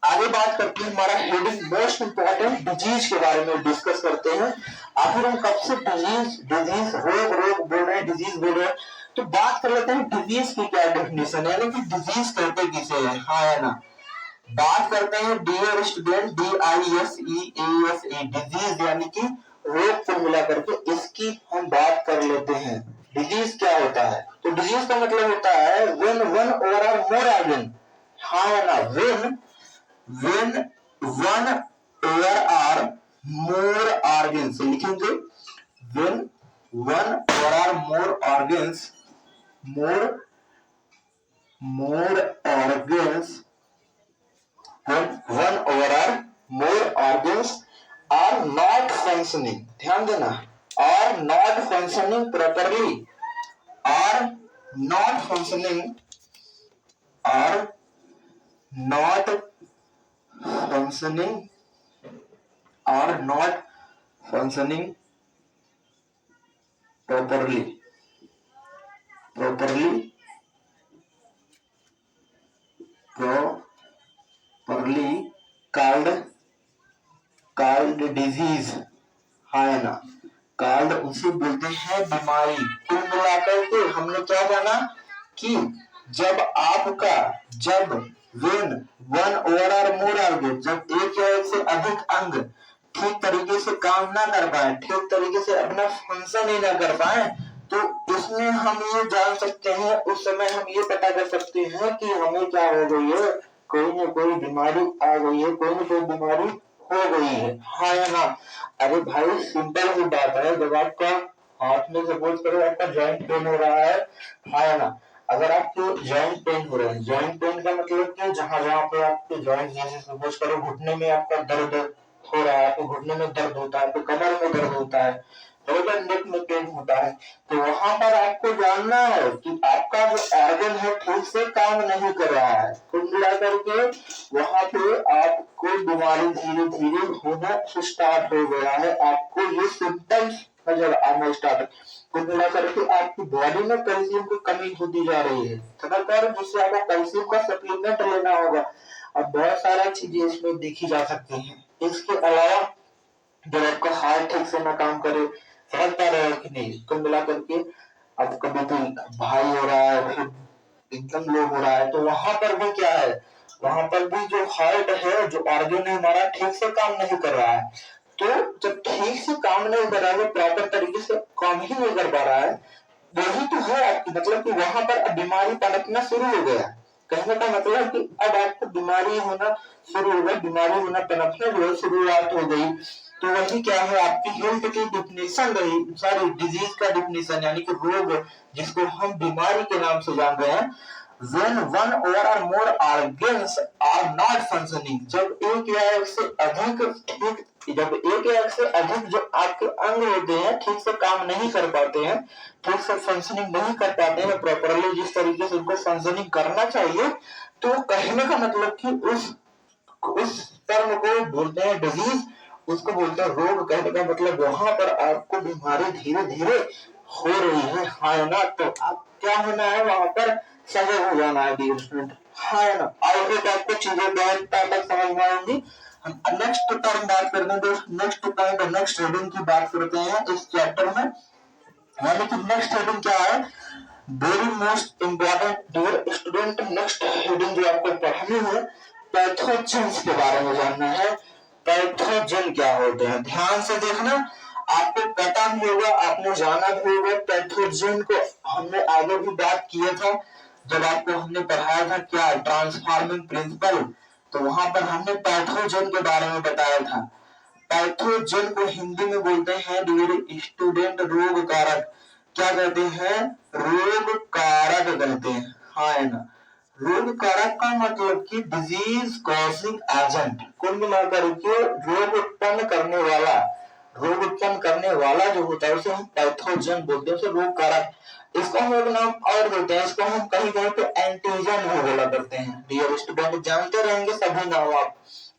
आगे बात करते हैं हमारा हेडिंग मोस्ट इंपॉर्टेंट डिजीज के बारे में डिस्कस करते हैं। आखिर हम कब से डिजीज डिजीज रोग रोग बोल रहे हैं, डिजीज बोल रहे हैं, तो बात कर लेते हैं डिजीज की क्या डेफिनेशन है, यानी कि डिजीज कहते किसे है, हाँ या ना। बात करते हैं डियर स्टूडेंट, DISEASE डिजीज यानी कि रोग को मिला करके इसकी हम बात कर लेते हैं। डिजीज क्या होता है, तो डिजीज का मतलब होता है when one or are more organ, हाँ या ना, when one or are more organs लिखेंगे, when one or are more organs, more organs, when one or more organs are not functioning, ध्यान देना, are not functioning properly, are not functioning, are not functioning, are not functioning properly, properly called disease, है ना, card उसे बोलते हैं बीमारी। कुल मिलाकर के हमने क्या जाना कि जब आपका, जब when one or are more organ, जब एक या एक से अधिक अंग ठीक तरीके से काम ना कर पाए, ठीक तरीके से अपना फंक्शन ही ना कर पाए, तो इसमें हम ये जान सकते हैं, उस समय हम ये पता कर सकते हैं कि हमें क्या हो गई है, कोई ना कोई बीमारी आ गई है, कोई ना कोई बीमारी हो गई है, हाँ या ना। अरे भाई सिंपल सी बात है, जब आपका हाथ में सपोज करो आपका जॉइंट पेन हो रहा है, हाँ या ना, अगर आपको जॉइंट पेन हो रहा है, जॉइंट पेन का मतलब कि जहां जहां पे आपके जॉइंट, जैसे सपोज करो घुटने में आपका दर्द हो रहा है, तो घुटने में दर्द होता है, तो कमर में दर्द होता है, रोलर नेक में पेन होता है, तो वहां पर आपको जानना है कि आपका जो ऑर्गन है ठीक से काम नहीं कर रहा है, कुल मिलाकर के वहां पे आपको बीमारी धीरे धीरे होना स्टार्ट हो गया है, आपको ये सिम्टम्स नजर आना स्टार्ट, कुल मिलाकर के आपकी बॉडी में कैल्शियम की कमी होती जा रही है, समझ पा रहे, जिससे आपको कैल्शियम का सप्लीमेंट लेना होगा। अब बहुत सारा चीजें इसमें देखी जा सकती हैं। इसके अलावा जब आपका हार्ट ठीक से ना काम करे, समझ पा रहे हो कि नहीं, कुल मिला करके अब कभी भी भाई हो रहा है, फिर एकदम लो हो रहा है, तो वहां पर भी क्या है, वहां पर भी जो हार्ट है, जो ऑर्गन है हमारा ठीक से काम नहीं कर रहा है, तो जब ठीक से काम नहीं कर रहा है, प्रॉपर तरीके से काम ही नहीं कर पा रहा है, वही तो है आपकी, मतलब कि वहां पर अब बीमारी पनपना शुरू हो गया। कहने का मतलब कि अब आपको बीमारी होना शुरू हो गई, बीमारी होना पनपना जो है शुरुआत हो गई। तो वही क्या है, आपकी हेल्थ की डिफिनेशन रही, सॉरी डिजीज का डिफिनेशन यानी कि रोग, जिसको हम बीमारी के नाम से जान रहे हैं। when one or more organs are not functioning, जब एक या एक से अधिक ठीक, जब एक या एक से अधिक जो आपके अंग होते हैं ठीक से काम नहीं कर पाते हैं, ठीक से फंक्शनिंग नहीं कर पाते हैं प्रॉपरली, जिस तरीके से उनको फंक्शनिंग करना चाहिए, तो कहने का मतलब कि उस टर्म को बोलते हैं डिजीज, उसको बोलते हैं रोग। कहने का मतलब वहां पर आपको बीमारी धीरे धीरे हो रही है, हाँ ना, तो आप क्या होना है, वहां पर सजग हो जाना है डियर स्टूडेंट, हाँ ना। आई होप आपको चीजें बहुत तक समझ में आएंगी। हम नेक्स्ट टर्म बात करते हैं दोस्त, नेक्स्ट पॉइंट, नेक्स्ट हेडिंग की बात करते हैं इस चैप्टर में, यानी कि नेक्स्ट हेडिंग क्या है, very most important dear student, next heading जो आपको पढ़नी है, पैथोजेंस के बारे में जानना है। पैथोजन क्या होते हैं, ध्यान से देखना, आपको पता भी होगा, आपने जाना भी होगा, पैथोजन को हमने आगे भी बात किया था, जब आपको हमने पढ़ाया था क्या ट्रांसफॉर्मिंग प्रिंसिपल, तो वहां पर हमने पैथोजन के बारे में बताया था। पैथोजन को हिंदी में बोलते हैं डियर स्टूडेंट रोग कारक। क्या कहते हैं? रोग कारक कहते हैं। हाँ है ना। रोग कारक का मतलब कि डिजीज कॉजिंग एजेंट, कुल मिलाकर के रोग उत्पन्न करने वाला, रोग उत्पन्न करने वाला जो होता है उसे हम पैथोजन बोलते हैं, उसे रोग कारक। इसको हम एक नाम और देते हैं, इसको हम कहीं कहीं पे एंटीजन भी बोला करते हैं। डियर स्टूडेंट जानते रहेंगे सभी नाम आप।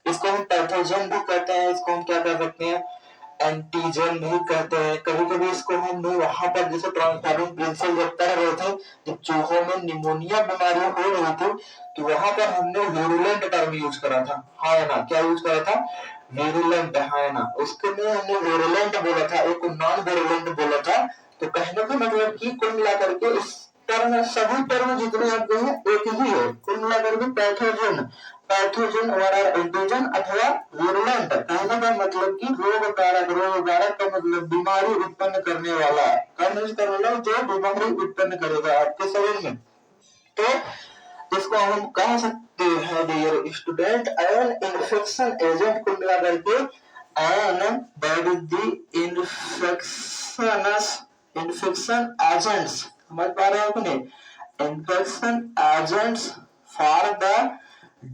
इसको हम पैथोजन भी कहते हैं, इसको हम क्या कह सकते हैं? एंटीजन भी कहते हैं। कभी कभी इसको हमने वहां पर जैसे ट्रांसफॉर्मिंग प्रिंसिपल जब पढ़ रहे थे, जब चूहों में निमोनिया बीमारी हो रही थी, तो वहां पर हमने वीरुलेंट टर्म यूज करा था। हाँ है ना। क्या यूज करा था? वीरुलेंट। हाँ है ना। उसके लिए हमने वीरुलेंट बोला था, एक नॉन वीरुलेंट बोला था। तो कहने का मतलब कि कुल मिलाकर के इस टर्म, सभी टर्म जितने आपके हैं एक ही है। कुल मिलाकर के पैथोजन, पैथोजन और एंटीजन अथवा विरुलेंट, कहने का मतलब कि रोग कारक, रोग कारक का मतलब बीमारी उत्पन्न करने वाला, जो बीमारी उत्पन्न करेगा आपके शरीर में। तो इसको हम कह सकते हैं dear student an infection agent, कुल मिलाकर के an that is the infection agents. समझ पा रहे हैं अपने? Infection agents for the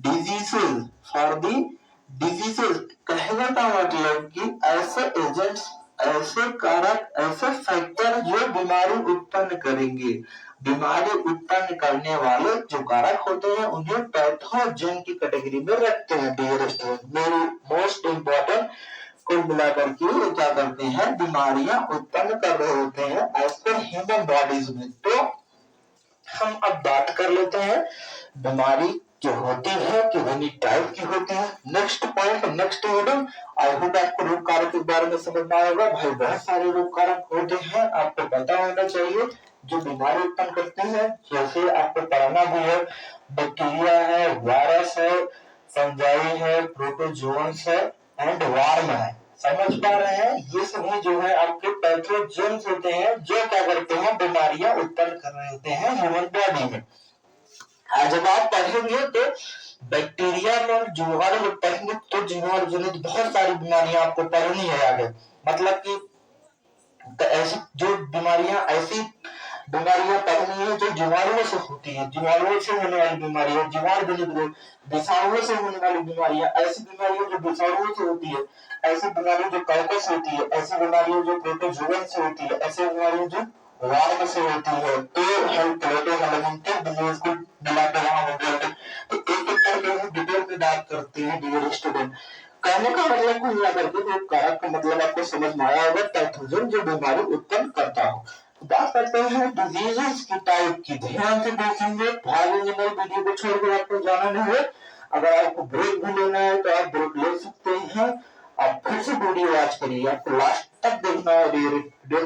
diseases, for the diseases, कहने का मतलब कि ऐसे एजेंट्स, ऐसे कारक, ऐसे फैक्टर जो बीमारी उत्पन्न करेंगे। बीमारी उत्पन्न करने वाले जो कारक होते हैं उन्हें पैथोजन की कैटेगरी में रखते हैं डियर स्टूडेंट। मेरी मोस्ट इंपॉर्टेंट, कुल मिलाकर के क्या करते हैं? बीमारियां उत्पन्न कर रहे होते हैं एज पर ह्यूमन बॉडीज में। तो हम अब बात कर लेते हैं बीमारी जो होती है कितनी टाइप की होती है। Next point, next video. I hope आपको रोग कारक के बारे में समझ में आएगा। भाई बहुत सारे रोग कारक होते हैं, आपको पता होना चाहिए जो बीमारी उत्पन्न करते हैं। जैसे आपको पढ़ना भी है, बैक्टीरिया है, वायरस है, फंजाई है, प्रोटोजोन्स है एंड वार्म है। समझ पा रहे हैं? ये सभी जो है आपके पैथोजन्स होते हैं जो क्या करते हैं? बीमारियां उत्पन्न कर रहे होते हैं ह्यूमन बॉडी में। जब आप पढ़ेंगे तो बैक्टीरिया में जुगाड़ जब पढ़ेंगे तो जुगाड़ जनित बहुत सारी बीमारियां आपको पढ़नी है आगे। मतलब कि ऐसी जो बीमारियां, ऐसी बीमारियां पढ़नी है जो जीवाणुओं से होती है, जीवाणुओं से होने वाली बीमारियां, जीवाणु जनित रोग, विषाणुओं से होने वाली बीमारियां, ऐसी बीमारियां जो विषाणुओं से होती है, ऐसी बीमारियां जो कवक से होती है, ऐसी बीमारियां जो प्रोटोजोवन से होती है, ऐसी बीमारियां जो वार्म से होती है। तो हेल्थ डिजीज को मिला के वहां हो गया। तो एक एक करके हम डिटेल में बात करते हैं डियर स्टूडेंट। कहने का मतलब कुल मिलाकर के रोग कारक का मतलब आपको समझ में आया होगा, पैथोजन जो बीमारी उत्पन्न करता हो। बात करते हैं डिजीजेस की टाइप की। ध्यान से देखेंगे, भागेंगे नहीं, वीडियो को छोड़कर आपको जाना नहीं है। अगर आपको ब्रेक भी लेना है तो आप ब्रेक ले सकते हैं। आप फिर से वीडियो वॉच करिए, आपको लास्ट तक देखना है।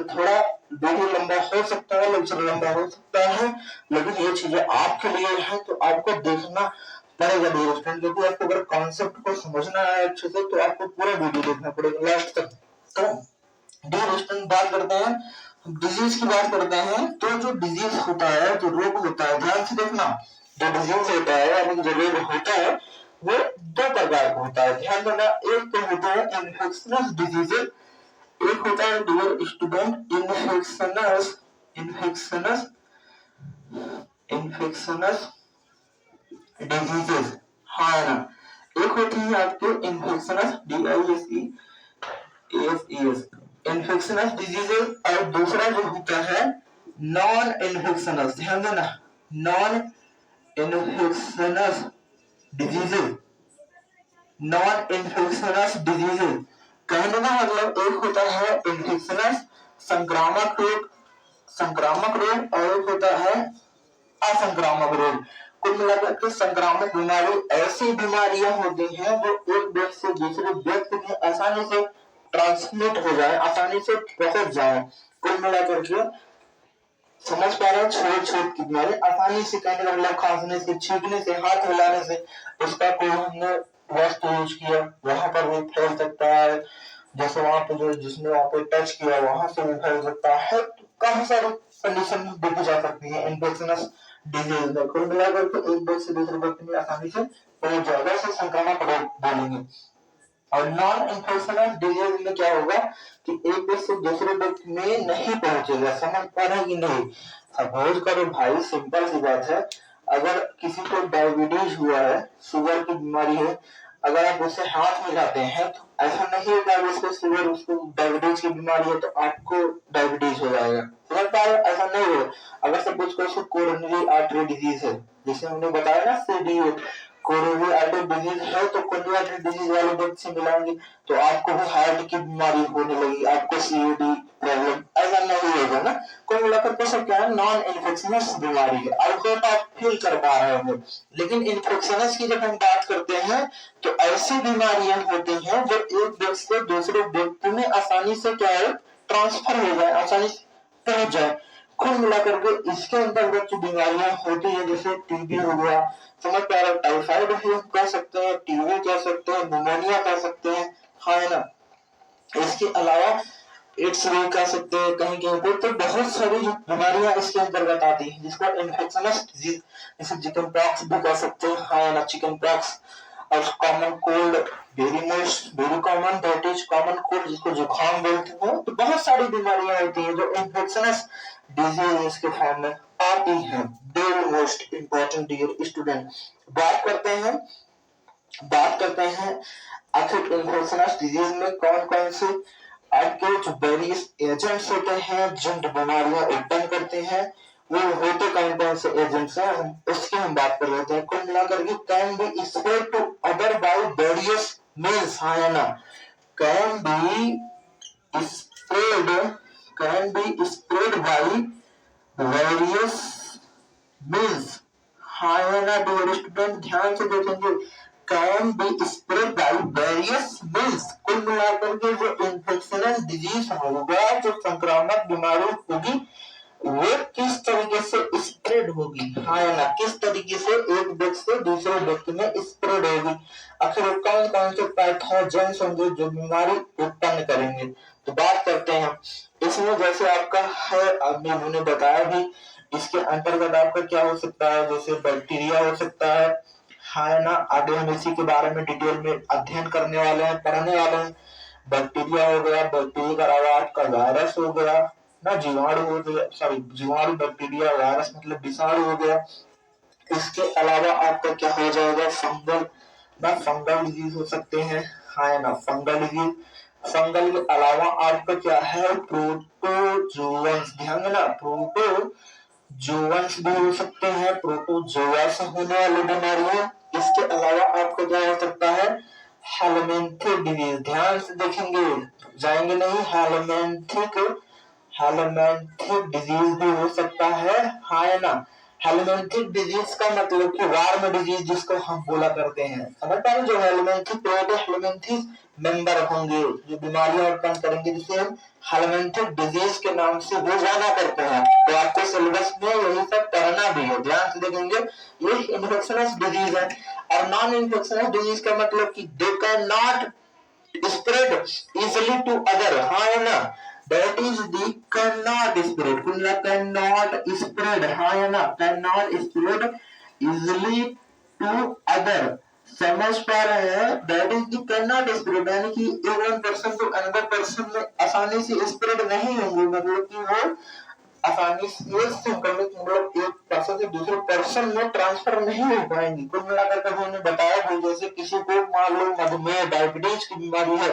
थोड़ा वीडियो लंबा हो सकता है, लेक्चर लंबा हो सकता है, लेकिन ये चीजें आपके लिए है तो आपको देखना पड़ेगा डियर स्टूडेंट। क्योंकि आपको अगर कॉन्सेप्ट को समझना है अच्छे से तो आपको पूरा वीडियो देखना पड़ेगा लास्ट तक। तो डियर स्टूडेंट बात करते हैं, डिजीज की बात करते हैं। तो जो डिजीज होता है, जो रोग होता है, ध्यान से देखना, जो डिजीज होता है या जो रोग होता है वो दो प्रकार का होता है। ध्यान देना, एक तो होता है इन्फेक्शनस डिजीजेज, एक होता है dear student infectious, infectious infectious diseases. हाँ ना। एक होती है आपके इन्फेक्शनस DISEASES इन्फेक्शनस डिजीजेज, और दूसरा जो होता है नॉन इन्फेक्शनस। ध्यान देना, non infections diseases, non infections diseases. कहने का मतलब एक होता है इन्फेक्शनस संक्रामक रोग, संक्रामक रोग, और एक होता है असंक्रामक रोग। कुल मिलाकर के संक्रामक बीमारी ऐसी बीमारियां होती हैं जो एक व्यक्ति से दूसरे व्यक्ति में आसानी से ट्रांसमिट हो जाए, आसानी से पहुंच जाए। कुल मिलाकर के समझ पा रहे हैं, छोटे छोटे की बीमारी आसानी से, कहने का मतलब खांसने से, छींकने से, हाथ हिलाने से, उसका कोई हमने वस्तु यूज किया वहां पर भी फैल सकता है। जैसे वहां पे जो जिसने वहां पे टच किया वहां से भी फैल सकता है। तो काफी सारी कंडीशन देखी जा सकती है इन्फेक्शनस डिजीज में। कुल मिलाकर के एक व्यक्ति से दूसरे व्यक्ति में आसानी से पहुंच जाएगा, इसे संक्रामक रोग बोलेंगे। और नॉन इन्फेक्शनल डिजीज में क्या होगा कि एक व्यक्ति से दूसरे व्यक्ति में नहीं पहुंचेगा। समझ पा रहे हैं कि नहीं? सपोज करो भाई, सिंपल सी बात है, अगर किसी को डायबिटीज हुआ है, शुगर की बीमारी है, अगर आप उससे हाथ मिलाते हैं तो ऐसा नहीं होगा कि उसको शुगर, उसको डायबिटीज की बीमारी है तो आपको डायबिटीज हो जाएगा। समझ पा रहे हो? ऐसा नहीं हो। अगर सपोज करो उसको कोरोनरी आर्टरी डिजीज है, जैसे हमने बताया ना सीडीओ, कोरोनरी आर्टरी डिजीज है, तो कोरोनरी आर्टरी डिजीज वाले व्यक्ति से मिलाएंगे तो आपको भी हार्ट की बीमारी होने लगी, आपको सीओडी प्रॉब्लम, ऐसा नहीं होगा ना। कुल मिलाकर के सब क्या है, नॉन इन्फेक्शनस बीमारी है। आई होप आप फील कर पा रहे होंगे। लेकिन इन्फेक्शनस की जब हम बात करते हैं तो ऐसी बीमारियां होती हैं जो एक व्यक्ति से दूसरे व्यक्ति में आसानी से क्या है, ट्रांसफर हो जाए, आसानी से पहुंच जाए। कुल मिलाकर के इसके अंतर्गत जो बीमारियां होती है, जैसे टीबी हो गया, समझ पा रहे हो, टाइफाइड भी हम कह सकते हैं, टीबी कह सकते हैं, निमोनिया कह सकते हैं, हाँ है ना। इसके अलावा एड्स भी कह सकते हैं कहीं कहीं पे। तो बहुत सारी जो बीमारियां इसके अंतर्गत आती है जिसको इन्फेक्शनस डिजीज, जैसे चिकन पॉक्स भी कह सकते हैं, हाँ ना, चिकन पॉक्स। और common cold, very most very common, that is common cold, जिसको जुकाम बोलते हैं। तो बहुत सारी बीमारियां होती हैं जो इन्फेक्शनस डिजीज के फॉर्म में आती हैं। Very most important dear student, बात करते हैं बात करते हैं आखिर इन्फेक्शनस डिजीज में कौन कौन से आपके जो वेरियस एजेंट्स होते हैं जिन बीमारियां उत्पन्न करते हैं, वो होते कौन कौन से एजेंट्स हैं, उसकी हम बात कर लेते हैं। कुल मिलाकर के can be spread to other by various means, हाँ या ना, can be spread can be spread by various means, हाँ या ना डियर स्टूडेंट, ध्यान से देखेंगे। Can be spread by various means, कुल मिलाकर के जो इन्फेक्शनस डिजीज होगा, जो संक्रामक बीमारी होगी, वो किस तरीके से स्प्रेड होगी, हाँ या ना, किस तरीके से एक व्यक्ति से दूसरे व्यक्ति में स्प्रेड होगी। आखिर कौन कौन से पैथोजेंस होंगे जो बीमारी उत्पन्न करेंगे। तो बात करते हैं इसमें, जैसे आपका है, अभी हमने बताया भी, इसके अंतर्गत आपका क्या हो सकता है, जैसे बैक्टीरिया हो सकता है ना। आगे हम इसी के बारे में डिटेल में अध्ययन करने वाले हैं, पढ़ने वाले हैं। बैक्टीरिया हो गया, बैक्टीरिया का अलावा आपका वायरस हो गया ना, जीवाणु हो गया, सॉरी जीवाणु, बैक्टीरिया, वायरस मतलब विषाणु हो गया। इसके अलावा आपका क्या हो जाएगा, फंगल ना, फंगल डिजीज हो सकते हैं, हाँ ना, फंगल डिजीज। फंगल के अलावा आपका क्या है, प्रोटोजोअन्स, ध्यान देना, प्रोटोजोअन्स भी हो सकते हैं, प्रोटोजोआ से होने वाली बीमारियां। इसके अलावा आपको क्या हो सकता है, हेलमिंथिक डिजीज, ध्यान से देखेंगे, जाएंगे नहीं, हेलमेंथिक डिजीज भी हो सकता है, हाँ या ना। हेलमेंथिक डिजीज का मतलब कि वार्म डिजीज जिसको हम बोला करते हैं, समझ पा रहे, जो हेलमेंथिक मेंबर होंगे जो बीमारियां उत्पन्न करेंगे, जिसे हम हेलमेंथिक डिजीज के नाम से वो जाना करते हैं। तो आपको सिलेबस में यही सब पढ़ना भी है, ध्यान से देखेंगे। ये इन्फेक्शनस डिजीज है। और नॉन इन्फेक्शनस डिजीज का मतलब कि they can not spread easily to other, हाँ है ना, that is the cannot spread, कुल्ला cannot spread, हाँ है ना, cannot spread easily to other, समझ पा रहे हैं, that is the cannot spread, यानी कि एक वन पर्सन को अनदर पर्सन में आसानी से स्प्रेड नहीं होंगे, मतलब कि वो आसानी से संक्रमित, मतलब एक पर्सन से दूसरे पर्सन में ट्रांसफर नहीं हो पाएंगी। कुल मिलाकर के हमने बताया भी, जैसे किसी को मान लो मधुमेह, डायबिटीज की बीमारी है,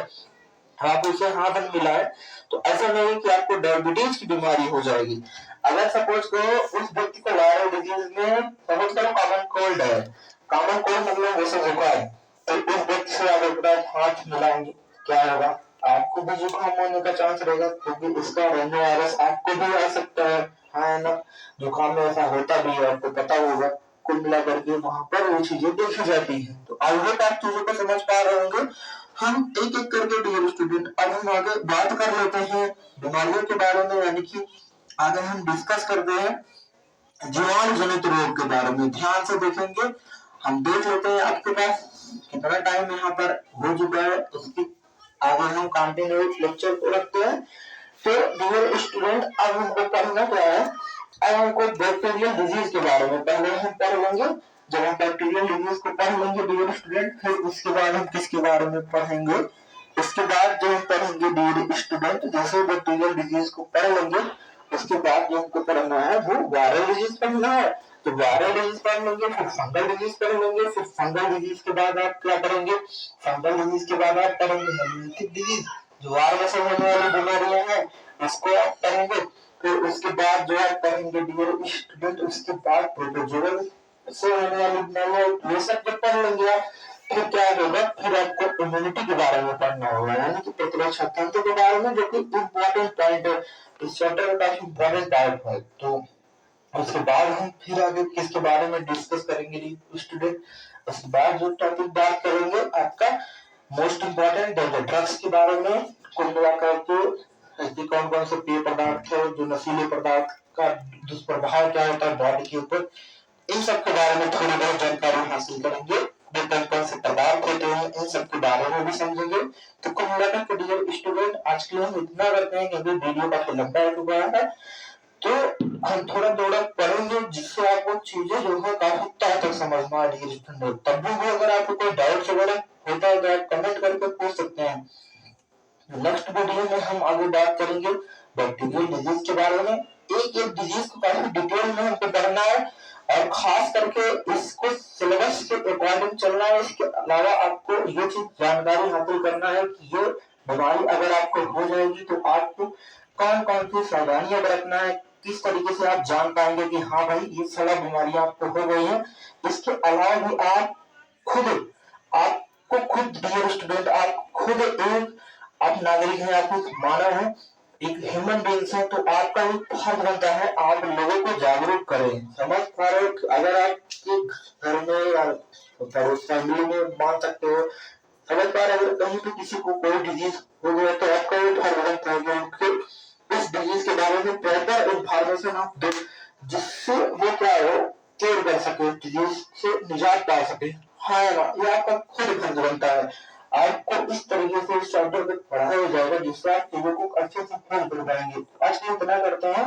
आप उसे हाथ मिलाए तो ऐसा नहीं कि आपको डायबिटीज की बीमारी हो जाएगी। अगर सपोज करो उस व्यक्ति को वायरल डिजीज में, सपोज करो कॉमन कोल्ड है, कॉमन कोल्ड मतलब जैसे जुकाम, तो उस व्यक्ति से आप एक बार हाथ मिलाएंगे, क्या होगा, आपको भी जुकाम होने का चांस रहेगा, क्योंकि उसका रेनो वायरस आपको भी आ सकता है, हाँ ना। जुकाम में ऐसा होता भी है, आपको पता होगा। कुल मिलाकर के वहां पर वो चीजें देखी जाती है। तो आई होप आप चीजों को समझ पा रहे होंगे। हम एक एक करके डियर स्टूडेंट अब हम आगे बात कर लेते हैं बीमारियों के बारे में, यानी कि आगे हम डिस्कस करते हैं जीवाणु जनित रोग के बारे में। ध्यान से देखेंगे, हम देख लेते हैं आपके पास कितना टाइम यहाँ पर हो चुका है, उसकी आगे हम कंटिन्यूअस लेक्चर को रखते हैं। तो डियर स्टूडेंट अब हमको पढ़ना क्या है, अब हमको बैक्टीरियल डिजीज के बारे में पहले हम पढ़ लेंगे, जब हम बैक्टीरियल डिजीज को पढ़ लेंगे डियर स्टूडेंट, फिर उसके बाद हम किसके बारे में पढ़ेंगे, इसके बाद जो हम पढ़ेंगे डियर स्टूडेंट, जैसे बैक्टीरियल डिजीज को पढ़ लेंगे उसके बाद जो हमको पढ़ना है वो वायरल डिजीज पढ़ना है। तो वायरल डिजीज पढ़ लेंगे, फिर फंगल डिजीज पढ़ लेंगे, फिर फंगल डिजीज के बाद आप क्या करेंगे, फंगल डिजीज के बाद आप पढ़ेंगे हेमोलिटिक डिजीज, जो वायरस से होने वाली बीमारियां हैं उसको आप पढ़ेंगे। फिर उसके बाद जो आप पढ़ेंगे डियर स्टूडेंट, उसके बाद प्रोटोजोअल से होने वाली बीमारियां, ये सब जब पढ़ लेंगे आप, फिर क्या होगा, फिर आपको इम्यूनिटी के बारे में पढ़ना होगा, यानी कि प्रतिरक्षा तंत्र के बारे में, जो कि इम्पोर्टेंट पॉइंट है इस चैप्टर का, काफी इम्पोर्टेंट टाइप है। तो उसके बाद हम फिर आगे किसके बारे में डिस्कस करेंगे स्टूडेंट, उसके बाद जो टॉपिक बात करेंगे आपका मोस्ट इम्पोर्टेंट ड्रग्स के बारे में, कुल मिलाकर के ऐसे कौन कौन से पेय पदार्थ है, जो नशीले पदार्थ का दुष्प्रभाव क्या होता है बॉडी के ऊपर, इन सब के बारे में थोड़ी बहुत जानकारी हासिल करेंगे। कौन कौन से पदार्थ होते हैं इन सब के बारे में भी समझेंगे। तो कुल मिलाकर के डियर स्टूडेंट आज के लिए हम इतना करते हैं, क्योंकि वीडियो काफी लंबा हो चुका है, तो हम थोड़ा थोड़ा पढ़ेंगे जिससे आपको चीजें जो है काफी तह तक समझना है डियर स्टूडेंट। तब भी अगर आपको कोई डाउट वगैरह होता है तो आप कमेंट करके पूछ सकते हैं। नेक्स्ट वीडियो में हम आगे बात करेंगे बैक्टीरियल डिजीज के बारे में, एक एक डिजीज को काफी डिटेल में हमको पढ़ना है और खास करके इसको सिलेबस के अकॉर्डिंग चलना है। इसके अलावा आपको ये चीज जानकारी हासिल करना है कि ये बीमारी अगर आपको हो जाएगी तो आपको कौन कौन सी सावधानियां बरतना है, किस तरीके से आप जान पाएंगे कि हाँ भाई ये सारा बीमारियां आपको हो गई है। इसके अलावा भी आपको खुद डियर स्टूडेंट, आप खुद एक आप नागरिक हैं, आप एक मानव हैं, एक ह्यूमन बींग्स है, तो आपका एक फर्ज बनता है आप लोगों को जागरूक करें। समझ पा रहे हो, अगर आपके घर में या फैमिली में मान सकते हो, समझ पा रहे हो, अगर कहीं पे किसी को कोई डिजीज हो गया तो आपका एक फर्ज बनता है कि उनके इस डिजीज के बारे में प्रॉपर इंफॉर्मेशन आप दो, जिससे वो क्या हो क्योर कर सके, डिजीज से निजात पा सके। हाँ ना, ये आपका खुद फर्ज बनता है। आपको इस तरीके से इस चैप्टर को पढ़ाया जाएगा जिससे आप चीजों को अच्छे से फील कर पाएंगे। आज के लिए इतना करते हैं,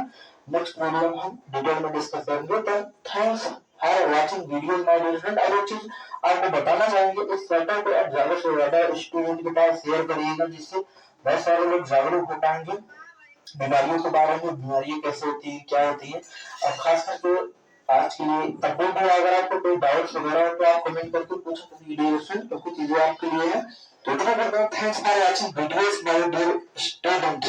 नेक्स्ट वीडियो में हम डिटेल में डिस्कस करेंगे। तो thanks for watching video my dear friend. और एक चीज आपको बताना चाहेंगे, इस चैप्टर को आप ज्यादा से ज्यादा स्टूडेंट के पास शेयर करिएगा, जिससे बहुत सारे लोग जागरूक हो पाएंगे बीमारियों के बारे में, बीमारियां कैसे होती है, क्या होती है। और खास करके आज के लिए तब भी अगर आपको कोई डाउट्स वगैरह हो तो आप कमेंट करके पूछ सकते हैं, तो कुछ चीजें आपके लिए है। तो इतना करता हूँ, thanks for watching videos my dear student.